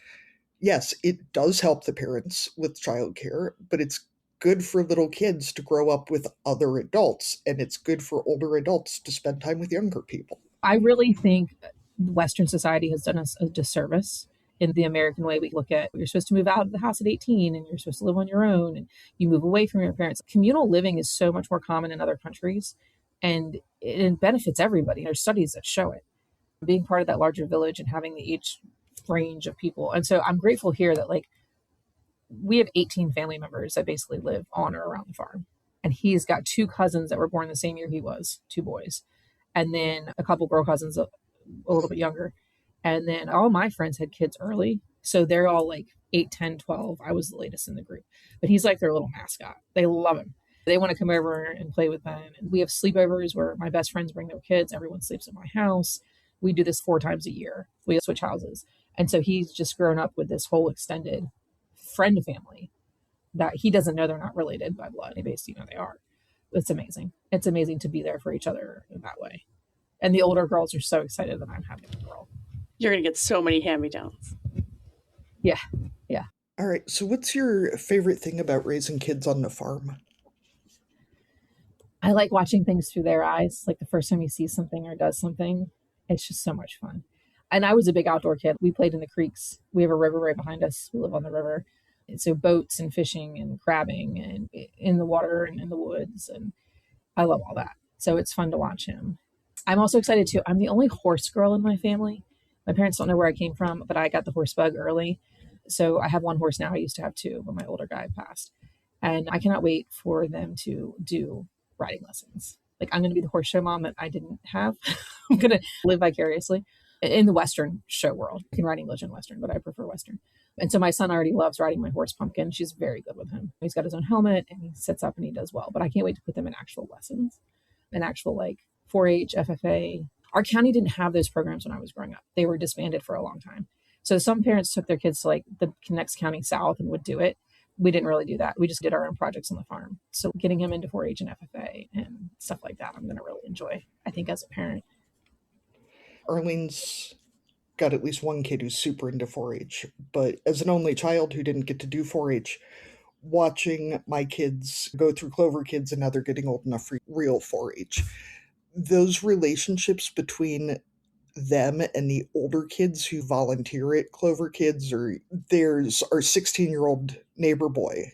yes, it does help the parents with childcare, but it's good for little kids to grow up with other adults, and it's good for older adults to spend time with younger people. I really think Western society has done us a disservice. In the American way, we look at you're supposed to move out of the house at 18 and you're supposed to live on your own and you move away from your parents. Communal living is so much more common in other countries and it benefits everybody. There's studies that show it. Being part of that larger village and having the age range of people. And so I'm grateful here that like we have 18 family members that basically live on or around the farm. And he's got 2 cousins that were born the same year he was, 2 boys. And then a couple girl cousins a little bit younger. And then all my friends had kids early. So they're all like 8, 10, 12. I was the latest in the group. But he's like their little mascot. They love him. They want to come over and play with them. And we have sleepovers where my best friends bring their kids. Everyone sleeps at my house. We do this 4 times a year. We switch houses. And so he's just grown up with this whole extended friend family that he doesn't know they're not related by blood. They basically know they are. It's amazing. It's amazing to be there for each other in that way. And the older girls are so excited that I'm having a girl. You're going to get so many hand-me-downs. Yeah. All right. So what's your favorite thing about raising kids on the farm? I like watching things through their eyes. Like the first time he sees something or does something, it's just so much fun. And I was a big outdoor kid. We played in the creeks. We have a river right behind us. We live on the river. And so boats and fishing and crabbing and in the water and in the woods. And I love all that. So it's fun to watch him. I'm also excited too. I'm the only horse girl in my family. My parents don't know where I came from, but I got the horse bug early. So I have 1 horse now. I used to have 2, but my older guy passed. And I cannot wait for them to do riding lessons. Like I'm going to be the horse show mom that I didn't have. I'm going to live vicariously in the Western show world. I can ride English and Western, but I prefer Western. And so my son already loves riding my horse Pumpkin. She's very good with him. He's got his own helmet and he sits up and he does well. But I can't wait to put them in actual lessons, in actual like 4-H, FFA. Our county didn't have those programs when I was growing up. They were disbanded for a long time. So some parents took their kids to like the next county south and would do it. We didn't really do that. We just did our own projects on the farm. So getting him into 4-H and FFA and stuff like that, I'm going to really enjoy, I think, as a parent. Arlene's got at least one kid who's super into 4-H, but as an only child who didn't get to do 4-H, watching my kids go through Clover Kids and now they're getting old enough for real 4-H, those relationships between them and the older kids who volunteer at Clover Kids, or there's our 16-year-old neighbor boy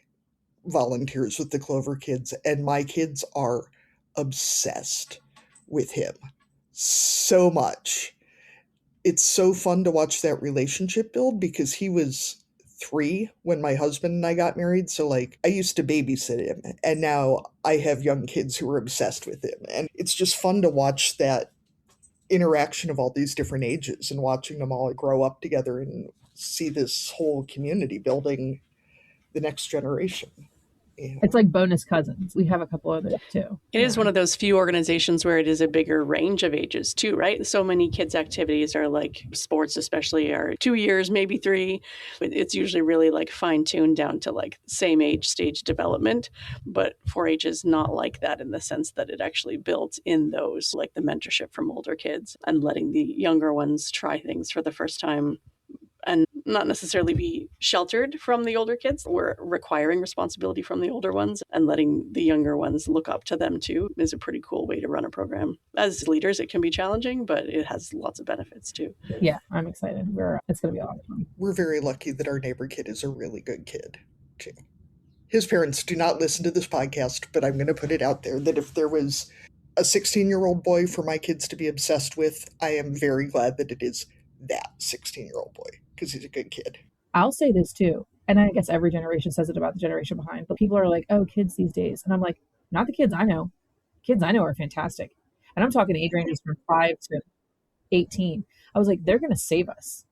volunteers with the Clover Kids, and my kids are obsessed with him so much. It's so fun to watch that relationship build because he was 3 when my husband and I got married. So like I used to babysit him and now I have young kids who are obsessed with him. And it's just fun to watch that interaction of all these different ages and watching them all grow up together and see this whole community building the next generation. Yeah. It's like bonus cousins. We have a couple others too. It is one of those few organizations where it is a bigger range of ages too, right? So many kids' activities are like sports, especially are 2 years, maybe 3. It's usually really like fine-tuned down to like same age stage development. But 4-H is not like that in the sense that it actually builds in those, like the mentorship from older kids and letting the younger ones try things for the first time and not necessarily be sheltered from the older kids. We're requiring responsibility from the older ones and letting the younger ones look up to them too is a pretty cool way to run a program. As leaders, it can be challenging, but it has lots of benefits too. Yeah, I'm excited. It's going to be a lot of fun. We're very lucky that our neighbor kid is a really good kid too. His parents do not listen to this podcast, but I'm going to put it out there that if there was a 16-year-old boy for my kids to be obsessed with, I am very glad that it is that 16-year-old boy because he's a good kid. I'll say this too, and I guess every generation says it about the generation behind, but people are like, oh, kids these days. And I'm like, not the kids I know. Kids I know are fantastic. And I'm talking age ranges from 5 to 18. I was like, they're going to save us.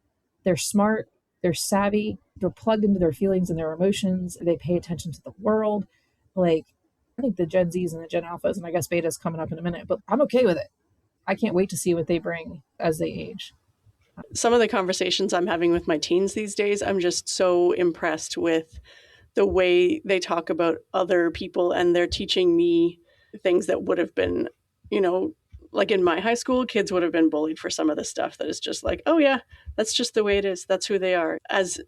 They're smart. They're savvy. They're plugged into their feelings and their emotions. They pay attention to the world. Like, I think the Gen Zs and the Gen Alphas, and I guess Beta's coming up in a minute, but I'm okay with it. I can't wait to see what they bring as they age. Some of the conversations I'm having with my teens these days, I'm just so impressed with the way they talk about other people, and they're teaching me things that would have been, like in my high school, kids would have been bullied for some of the stuff that is just like, oh yeah, that's just the way it is. That's who they are. As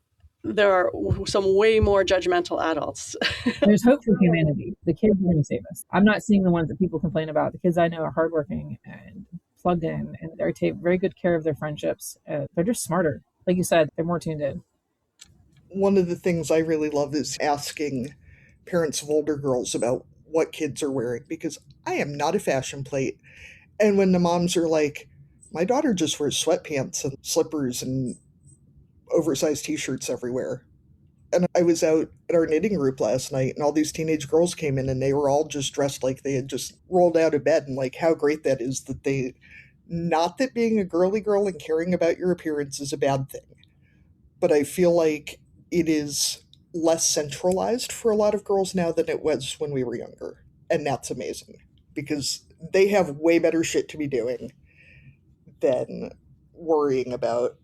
there are some way more judgmental adults. There's hope for humanity. The kids are going to save us. I'm not seeing the ones that people complain about. The kids I know are hardworking and plugged in, and they take very good care of their friendships. They're just smarter. Like you said, they're more tuned in. One of the things I really love is asking parents of older girls about what kids are wearing, because I am not a fashion plate. And when the moms are like, my daughter just wears sweatpants and slippers and oversized t-shirts everywhere. And I was out at our knitting group last night, and all these teenage girls came in, and they were all just dressed like they had just rolled out of bed, and like how great that is that they, not that being a girly girl and caring about your appearance is a bad thing, but I feel like it is less centralized for a lot of girls now than it was when we were younger. And that's amazing because they have way better shit to be doing than worrying about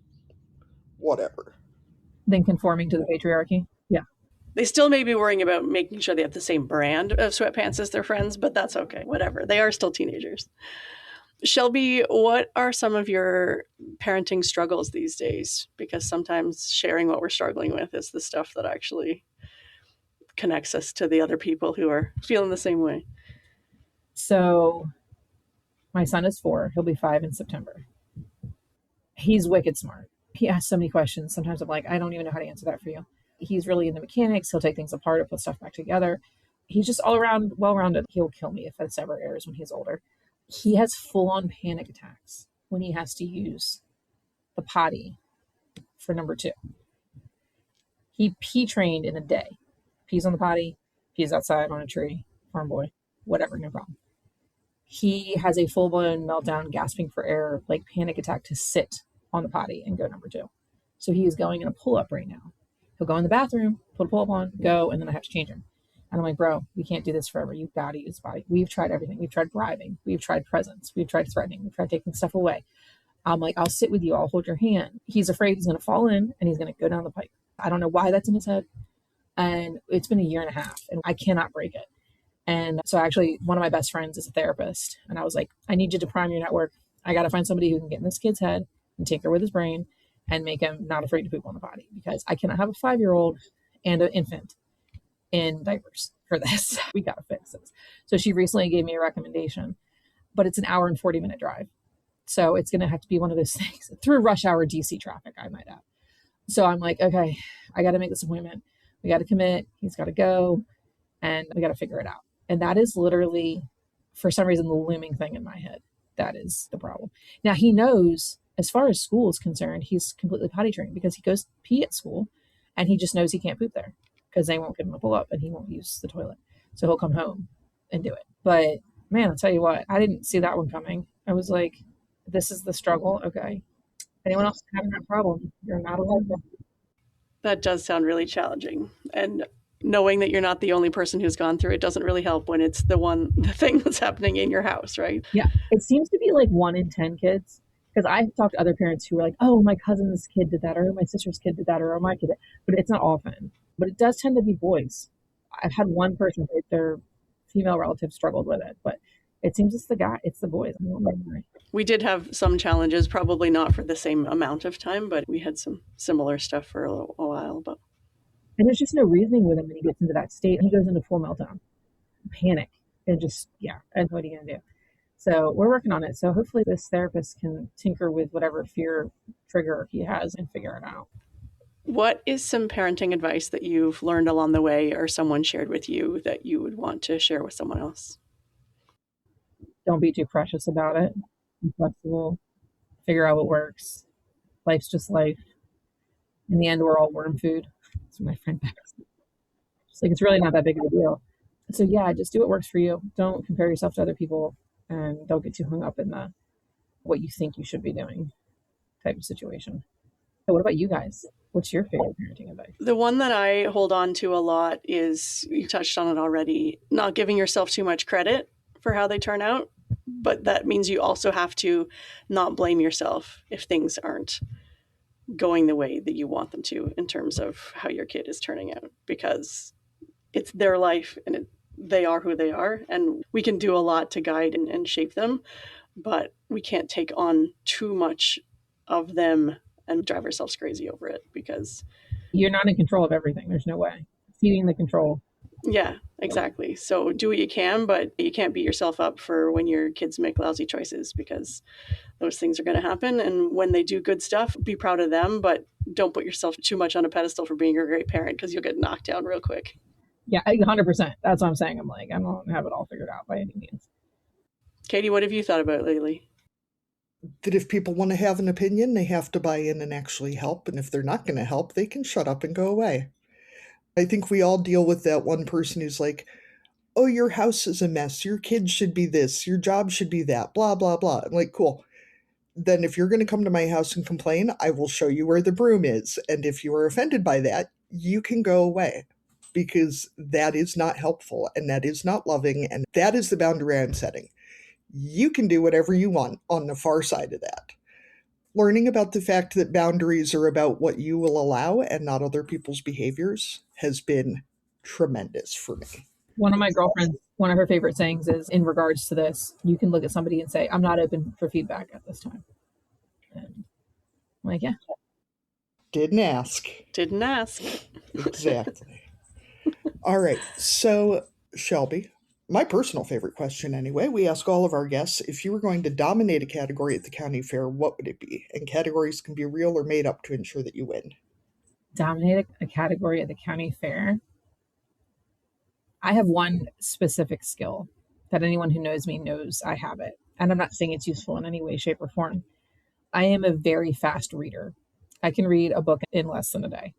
whatever. Than conforming to the patriarchy. Yeah. They still may be worrying about making sure they have the same brand of sweatpants as their friends, but that's okay. Whatever. They are still teenagers. Shelby, what are some of your parenting struggles these days? Because sometimes sharing what we're struggling with is the stuff that actually connects us to the other people who are feeling the same way. So my son is 4. He'll be 5 in September. He's wicked smart. He asks so many questions. Sometimes I'm like, I don't even know how to answer that for you. He's really into mechanics. He'll take things apart and put stuff back together. He's just all around well-rounded. He'll kill me if this ever airs when he's older. He has full-on panic attacks when he has to use the potty for number 2. He pee trained in a day. Pees on the potty, pees outside on a tree, farm boy, whatever, no problem. He has a full-blown meltdown, gasping for air, like panic attack to sit on the potty and go number 2. So he is going in a pull-up right now. He'll go in the bathroom, put a pull-up on, go, and then I have to change him. And I'm like, bro, we can't do this forever. You've got to use the body. We've tried everything. We've tried bribing. We've tried presents. We've tried threatening. We've tried taking stuff away. I'm like, I'll sit with you. I'll hold your hand. He's afraid he's going to fall in and he's going to go down the pipe. I don't know why that's in his head. And it's been a year and a half and I cannot break it. And so actually one of my best friends is a therapist. And I was like, I need you to prime your network. I got to find somebody who can get in this kid's head and tinker with his brain and make him not afraid to poop on the potty, because I cannot have a 5-year-old and an infant in diapers for this. We got to fix this. So she recently gave me a recommendation, but it's an hour and 40-minute drive. So it's going to have to be one of those things through rush hour DC traffic, I might add. So I'm like, okay, I got to make this appointment. We got to commit. He's got to go and we got to figure it out. And that is literally, for some reason, the looming thing in my head. That is the problem. Now he knows, as far as school is concerned, he's completely potty trained because he goes pee at school and he just knows he can't poop there because they won't give him a pull up and he won't use the toilet. So he'll come home and do it. But man, I'll tell you what, I didn't see that one coming. I was like, this is the struggle. Okay. Anyone else having that problem, you're not alone. That does sound really challenging. And knowing that you're not the only person who's gone through it doesn't really help when it's the thing that's happening in your house, right? Yeah. It seems to be like 1 in 10 kids. Because I've talked to other parents who were like, oh, my cousin's kid did that, or my sister's kid did that, or my kid did. But it's not often. But it does tend to be boys. I've had one person, their female relative struggled with it, but it seems it's the boys. I don't know why. We did have some challenges, probably not for the same amount of time, but we had some similar stuff for a while. But and there's just no reasoning with him when he gets into that state. He goes into full meltdown, panic, and just, and what are you going to do? So we're working on it. So hopefully this therapist can tinker with whatever fear trigger he has and figure it out. What is some parenting advice that you've learned along the way or someone shared with you that you would want to share with someone else? Don't be too precious about it. Be flexible. Figure out what works. Life's just life. In the end, we're all worm food. That's what my friend said. It's like, it's really not that big of a deal. So just do what works for you. Don't compare yourself to other people. And don't get too hung up in the what you think you should be doing type of situation. So what about you guys? What's your favorite parenting advice? The one that I hold on to a lot is, you touched on it already, not giving yourself too much credit for how they turn out. But that means you also have to not blame yourself if things aren't going the way that you want them to in terms of how your kid is turning out, because it's their life and they are who they are, and we can do a lot to guide and shape them, but we can't take on too much of them and drive ourselves crazy over it, because you're not in control of everything. There's no way. Feeding the control. Yeah, exactly. So do what you can, but you can't beat yourself up for when your kids make lousy choices, because those things are going to happen. And when they do good stuff, be proud of them, but don't put yourself too much on a pedestal for being a great parent, because you'll get knocked down real quick. Yeah, 100%. That's what I'm saying. I'm like, I don't have it all figured out by any means. Katie, what have you thought about lately? That if people want to have an opinion, they have to buy in and actually help. And if they're not going to help, they can shut up and go away. I think we all deal with that one person who's like, oh, your house is a mess. Your kids should be this. Your job should be that. Blah, blah, blah. I'm like, cool. Then if you're going to come to my house and complain, I will show you where the broom is. And if you are offended by that, you can go away, because that is not helpful and that is not loving. And that is the boundary I'm setting. You can do whatever you want on the far side of that. Learning about the fact that boundaries are about what you will allow and not other people's behaviors has been tremendous for me. One of my girlfriends, one of her favorite sayings is, in regards to this, you can look at somebody and say, I'm not open for feedback at this time. And I'm like, yeah. Didn't ask. Didn't ask. Exactly. All right. So, Shelby, my personal favorite question anyway, we ask all of our guests, if you were going to dominate a category at the county fair, what would it be? And categories can be real or made up to ensure that you win. Dominate a category at the county fair. I have one specific skill that anyone who knows me knows I have it. And I'm not saying it's useful in any way, shape, or form. I am a very fast reader. I can read a book in less than a day.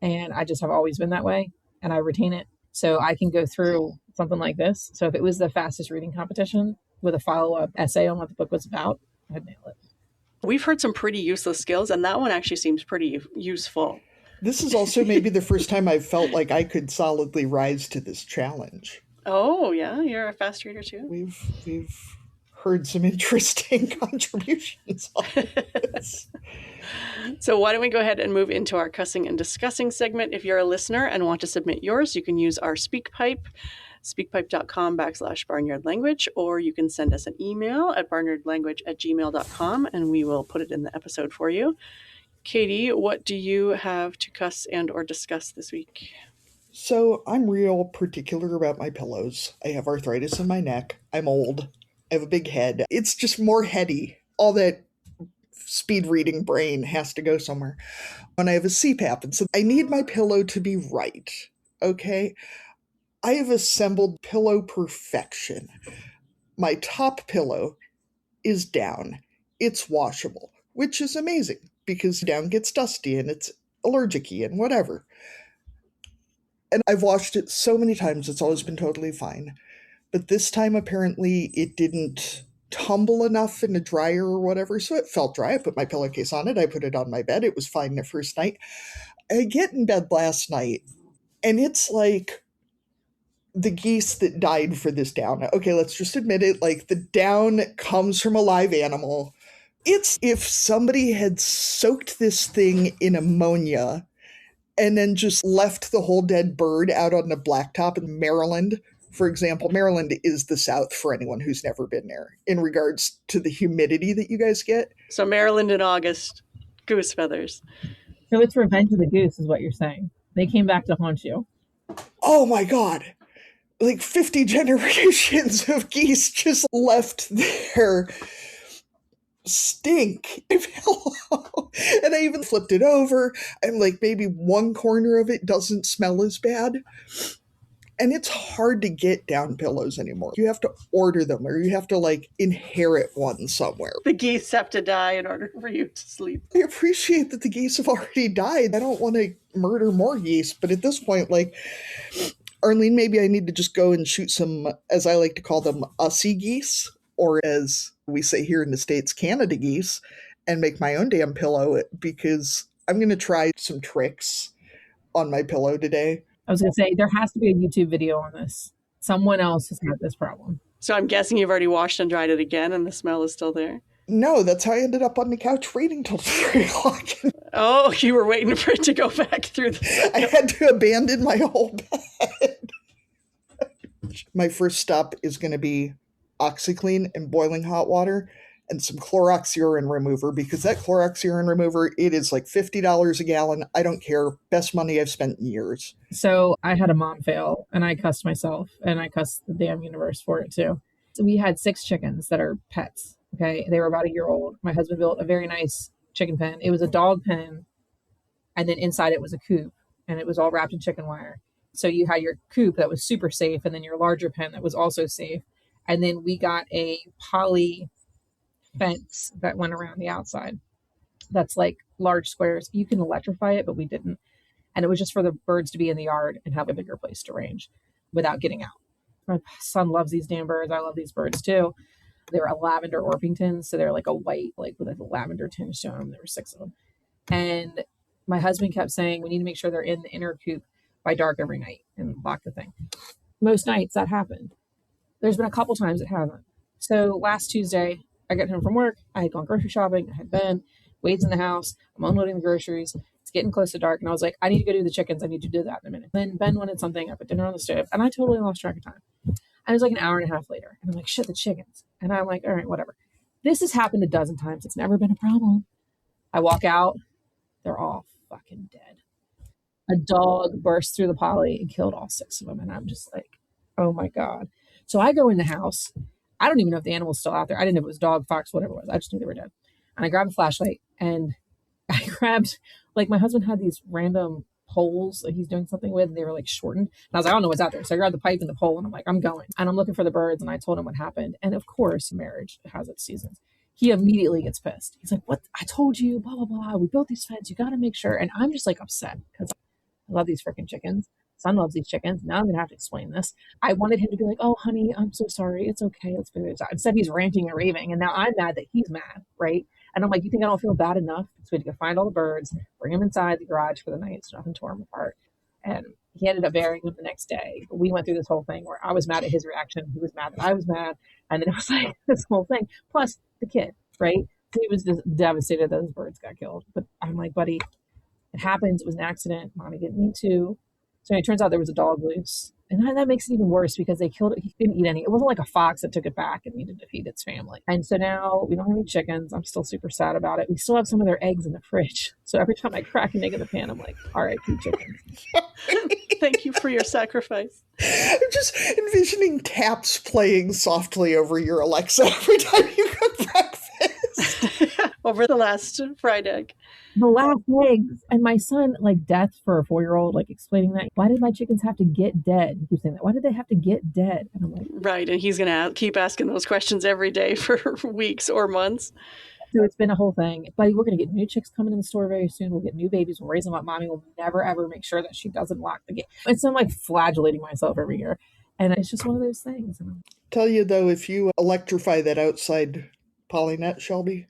And I just have always been that way. And I retain it. So I can go through something like this. So if it was the fastest reading competition with a follow-up essay on what the book was about, I'd nail it. We've heard some pretty useless skills, and that one actually seems pretty useful. This is also maybe the first time I've felt like I could solidly rise to this challenge. Oh, yeah? You're a fast reader too? We've heard some interesting contributions on this. So why don't we go ahead and move into our cussing and discussing segment. If you're a listener and want to submit yours, you can use our SpeakPipe, speakpipe.com/barnyardlanguage, or you can send us an email at barnyardlanguage@gmail.com, and we will put it in the episode for you. Katie, what do you have to cuss and or discuss this week? So I'm real particular about my pillows. I have arthritis in my neck. I'm old. I have a big head. It's just more heady. All that speed reading brain has to go somewhere. When I have a CPAP, and so I need my pillow to be right. Okay? I have assembled pillow perfection. My top pillow is down. It's washable, which is amazing because down gets dusty and it's allergic-y and whatever. And I've washed it so many times, it's always been totally fine. But this time, apparently, it didn't tumble enough in the dryer or whatever, so it felt dry. I put my pillowcase on it. I put it on my bed. It was fine the first night. I get in bed last night, and it's like the geese that died for this down. Okay, let's just admit it. Like, the down comes from a live animal. It's if somebody had soaked this thing in ammonia and then just left the whole dead bird out on the blacktop in Maryland. For example, Maryland is the South for anyone who's never been there in regards to the humidity that you guys get. So Maryland in August, goose feathers. So it's Revenge of the Goose is what you're saying. They came back to haunt you. Oh my God. Like 50 generations of geese just left their stink. And I even flipped it over. I'm like, maybe one corner of it doesn't smell as bad. And it's hard to get down pillows anymore. You have to order them or you have to like inherit one somewhere. The geese have to die in order for you to sleep. I appreciate that the geese have already died. I don't want to murder more geese, but at this point, like, Arlene, maybe I need to just go and shoot some, as I like to call them, Aussie geese, or as we say here in the States, Canada geese, and make my own damn pillow, because I'm going to try some tricks on my pillow today. I was going to say, there has to be a YouTube video on this. Someone else has had this problem. So I'm guessing you've already washed and dried it again and the smell is still there? No, that's how I ended up on the couch reading till 3 o'clock. Oh, you were waiting for it to go back through the... I had to abandon my whole bed. My first stop is going to be OxyClean and boiling hot water. and some Clorox urine remover, because that Clorox urine remover, it is like $50 a gallon. I don't care. Best money I've spent in years. So I had a mom fail and I cussed myself and I cussed the damn universe for it too. So we had 6 chickens that are pets. Okay. They were about a year old. My husband built a very nice chicken pen. It was a dog pen. And then inside it was a coop and it was all wrapped in chicken wire. So you had your coop that was super safe and then your larger pen that was also safe. And then we got a poly fence that went around the outside. That's like large squares. You can electrify it, but we didn't. And it was just for the birds to be in the yard and have a bigger place to range without getting out. My son loves these damn birds. I love these birds too. They were a lavender Orpingtons. So they're like a white, like with a lavender tinge to them. There were 6 of them. And my husband kept saying, we need to make sure they're in the inner coop by dark every night and lock the thing. Most nights that happened. There's been a couple times it hasn't. So last Tuesday, I got home from work. I had gone grocery shopping. I had Ben. Wade's in the house. I'm unloading the groceries. It's getting close to dark. And I was like, I need to go do the chickens. I need to do that in a minute. Then Ben wanted something. I put dinner on the stove. And I totally lost track of time. And it was like an hour and a half later. And I'm like, shit, the chickens. And I'm like, all right, whatever. This has happened a dozen times. It's never been a problem. I walk out. They're all fucking dead. A dog burst through the poly and killed all 6 of them. And I'm just like, oh my God. So I go in the house. I don't even know if the animal's still out there. I didn't know if it was dog, fox, whatever it was. I just knew they were dead. And I grabbed a flashlight and I grabbed, like, my husband had these random poles that he's doing something with, and they were like shortened. And I was like, I don't know what's out there. So I grabbed the pipe and the pole and I'm like, I'm going. And I'm looking for the birds. And I told him what happened. And of course, marriage has its seasons. He immediately gets pissed. He's like, what? I told you, blah, blah, blah. We built these fence. You got to make sure. And I'm just like upset because I love these freaking chickens. Son loves these chickens. Now I'm going to have to explain this. I wanted him to be like, oh, honey, I'm so sorry. It's okay. Let's figure this out. Instead, he's ranting and raving. And now I'm mad that he's mad, right? And I'm like, you think I don't feel bad enough? So we had to go find all the birds, bring them inside the garage for the night so nothing tore them apart. And he ended up burying them the next day. But we went through this whole thing where I was mad at his reaction. He was mad that I was mad. And then it was like this whole thing. Plus the kid, right? He was just devastated that his birds got killed. But I'm like, buddy, it happens. It was an accident. Mommy didn't mean to. So it turns out there was a dog loose. And that makes it even worse because they killed it. He didn't eat any. It wasn't like a fox that took it back and needed to feed its family. And so now we don't have any chickens. I'm still super sad about it. We still have some of their eggs in the fridge. So every time I crack an egg in the pan, I'm like, R.I.P. chickens. Thank you for your sacrifice. I'm just envisioning taps playing softly over your Alexa every time you cook breakfast. Over the last fried egg. The last eggs. And my son, like, death for a 4-year-old, like explaining that. Why did my chickens have to get dead? He was saying that. Why did they have to get dead? And I'm like, right. And he's going to keep asking those questions every day for weeks or months. So it's been a whole thing. Buddy, we're going to get new chicks coming in the store very soon. We'll get new babies. We'll raise them up. Mommy will never, ever make sure that she doesn't lock the gate. And so I'm like flagellating myself every year. And it's just one of those things. Tell you, though, if you electrify that outside polynet, Shelby,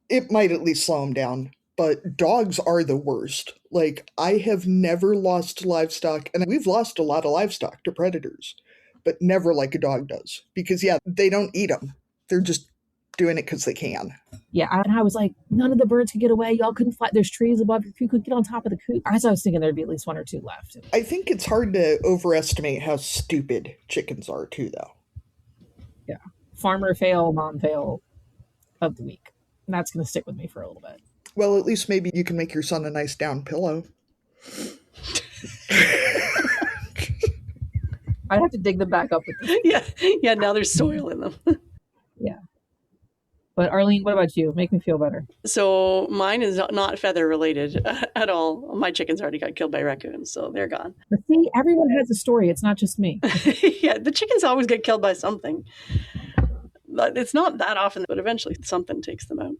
it might at least slow them down. But dogs are the worst. Like, I have never lost livestock, and we've lost a lot of livestock to predators, but never like a dog does. Because, yeah, they don't eat them. They're just doing it because they can. Yeah, and I was like, none of the birds could get away. Y'all couldn't fly. There's trees above you. You could get on top of the coop. As I was thinking, there'd be at least 1 or 2 left. I think it's hard to overestimate how stupid chickens are, too, though. Yeah. Farmer fail, mom fail of the week. And that's going to stick with me for a little bit. Well, at least maybe you can make your son a nice down pillow. I'd have to dig them back up with this. Yeah. Now there's soil in them. Yeah. But Arlene, what about you? Make me feel better. So mine is not feather related at all. My chickens already got killed by raccoons, so they're gone. But see, everyone has a story. It's not just me. Yeah, the chickens always get killed by something. It's not that often, but eventually something takes them out.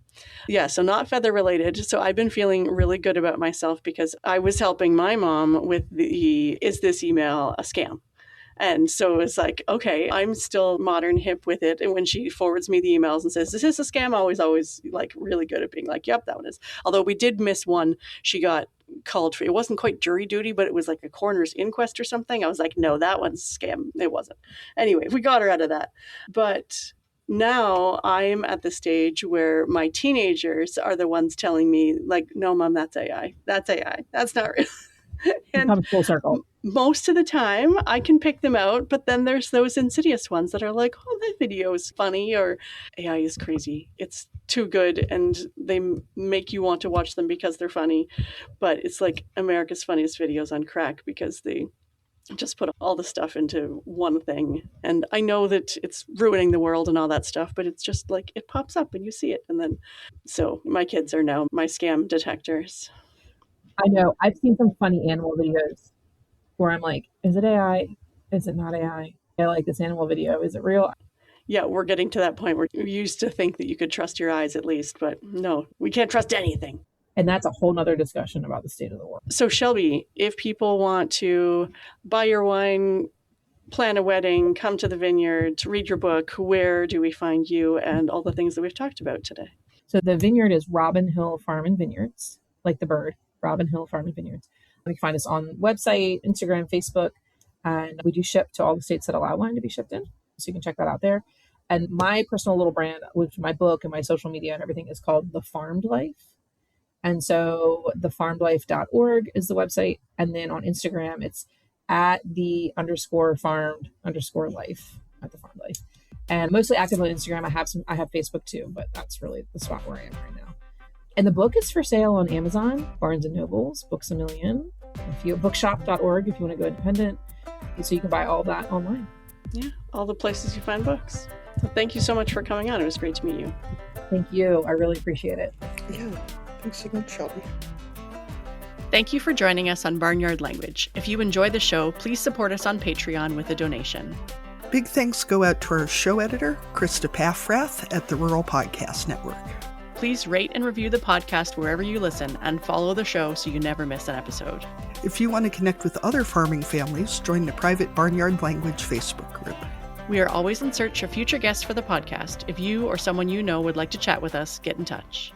Yeah, so not feather related. So I've been feeling really good about myself because I was helping my mom with is this email a scam? And so it's like, okay, I'm still modern hip with it. And when she forwards me the emails and says, is this a scam? Always like really good at being like, yep, that one is. Although we did miss one. She got called for, it wasn't quite jury duty, but it was like a coroner's inquest or something. I was like, no, that one's a scam. It wasn't. Anyway, we got her out of that. But now I'm at the stage where my teenagers are the ones telling me like, no, Mom, that's AI. That's AI. That's not real. And comes full circle. Most of the time I can pick them out, but then there's those insidious ones that are like, oh, that video is funny, or AI is crazy. It's too good, and they make you want to watch them because they're funny. But it's like America's Funniest Videos on crack, because they just put all the stuff into one thing. And I know that it's ruining the world and all that stuff, but it's just like it pops up and you see it. And then, so my kids are now my scam detectors. I know. I've seen some funny animal videos where I'm like, is it AI? Is it not AI? I like this animal video. Is it real? Yeah, we're getting to that point where we used to think that you could trust your eyes at least, but no, we can't trust anything. And that's a whole nother discussion about the state of the world. So Shelby, if people want to buy your wine, plan a wedding, come to the vineyard, read your book, where do we find you and all the things that we've talked about today? So the vineyard is Robin Hill Farm and Vineyards, like the bird, Robin Hill Farm and Vineyards. You can find us on website, Instagram, Facebook, and we do ship to all the states that allow wine to be shipped in. So you can check that out there. And my personal little brand, which my book and my social media and everything, is called The Farmed Life. And so thefarmedlife.org is the website. And then on Instagram, it's at @the_farmed_life, at the farmed life. And mostly active on Instagram. I have Facebook too, but that's really the spot where I am right now. And the book is for sale on Amazon, Barnes and Nobles, Books A Million, bookshop.org if you want to go independent. So you can buy all that online. Yeah, all the places you find books. So thank you so much for coming on. It was great to meet you. Thank you. I really appreciate it. Yeah, thanks so much, Shelby. Thank you for joining us on Barnyard Language. If you enjoy the show, please support us on Patreon with a donation. Big thanks go out to our show editor, Krista Paffrath at the Rural Podcast Network. Please rate and review the podcast wherever you listen and follow the show so you never miss an episode. If you want to connect with other farming families, join the private Barnyard Language Facebook group. We are always in search of future guests for the podcast. If you or someone you know would like to chat with us, get in touch.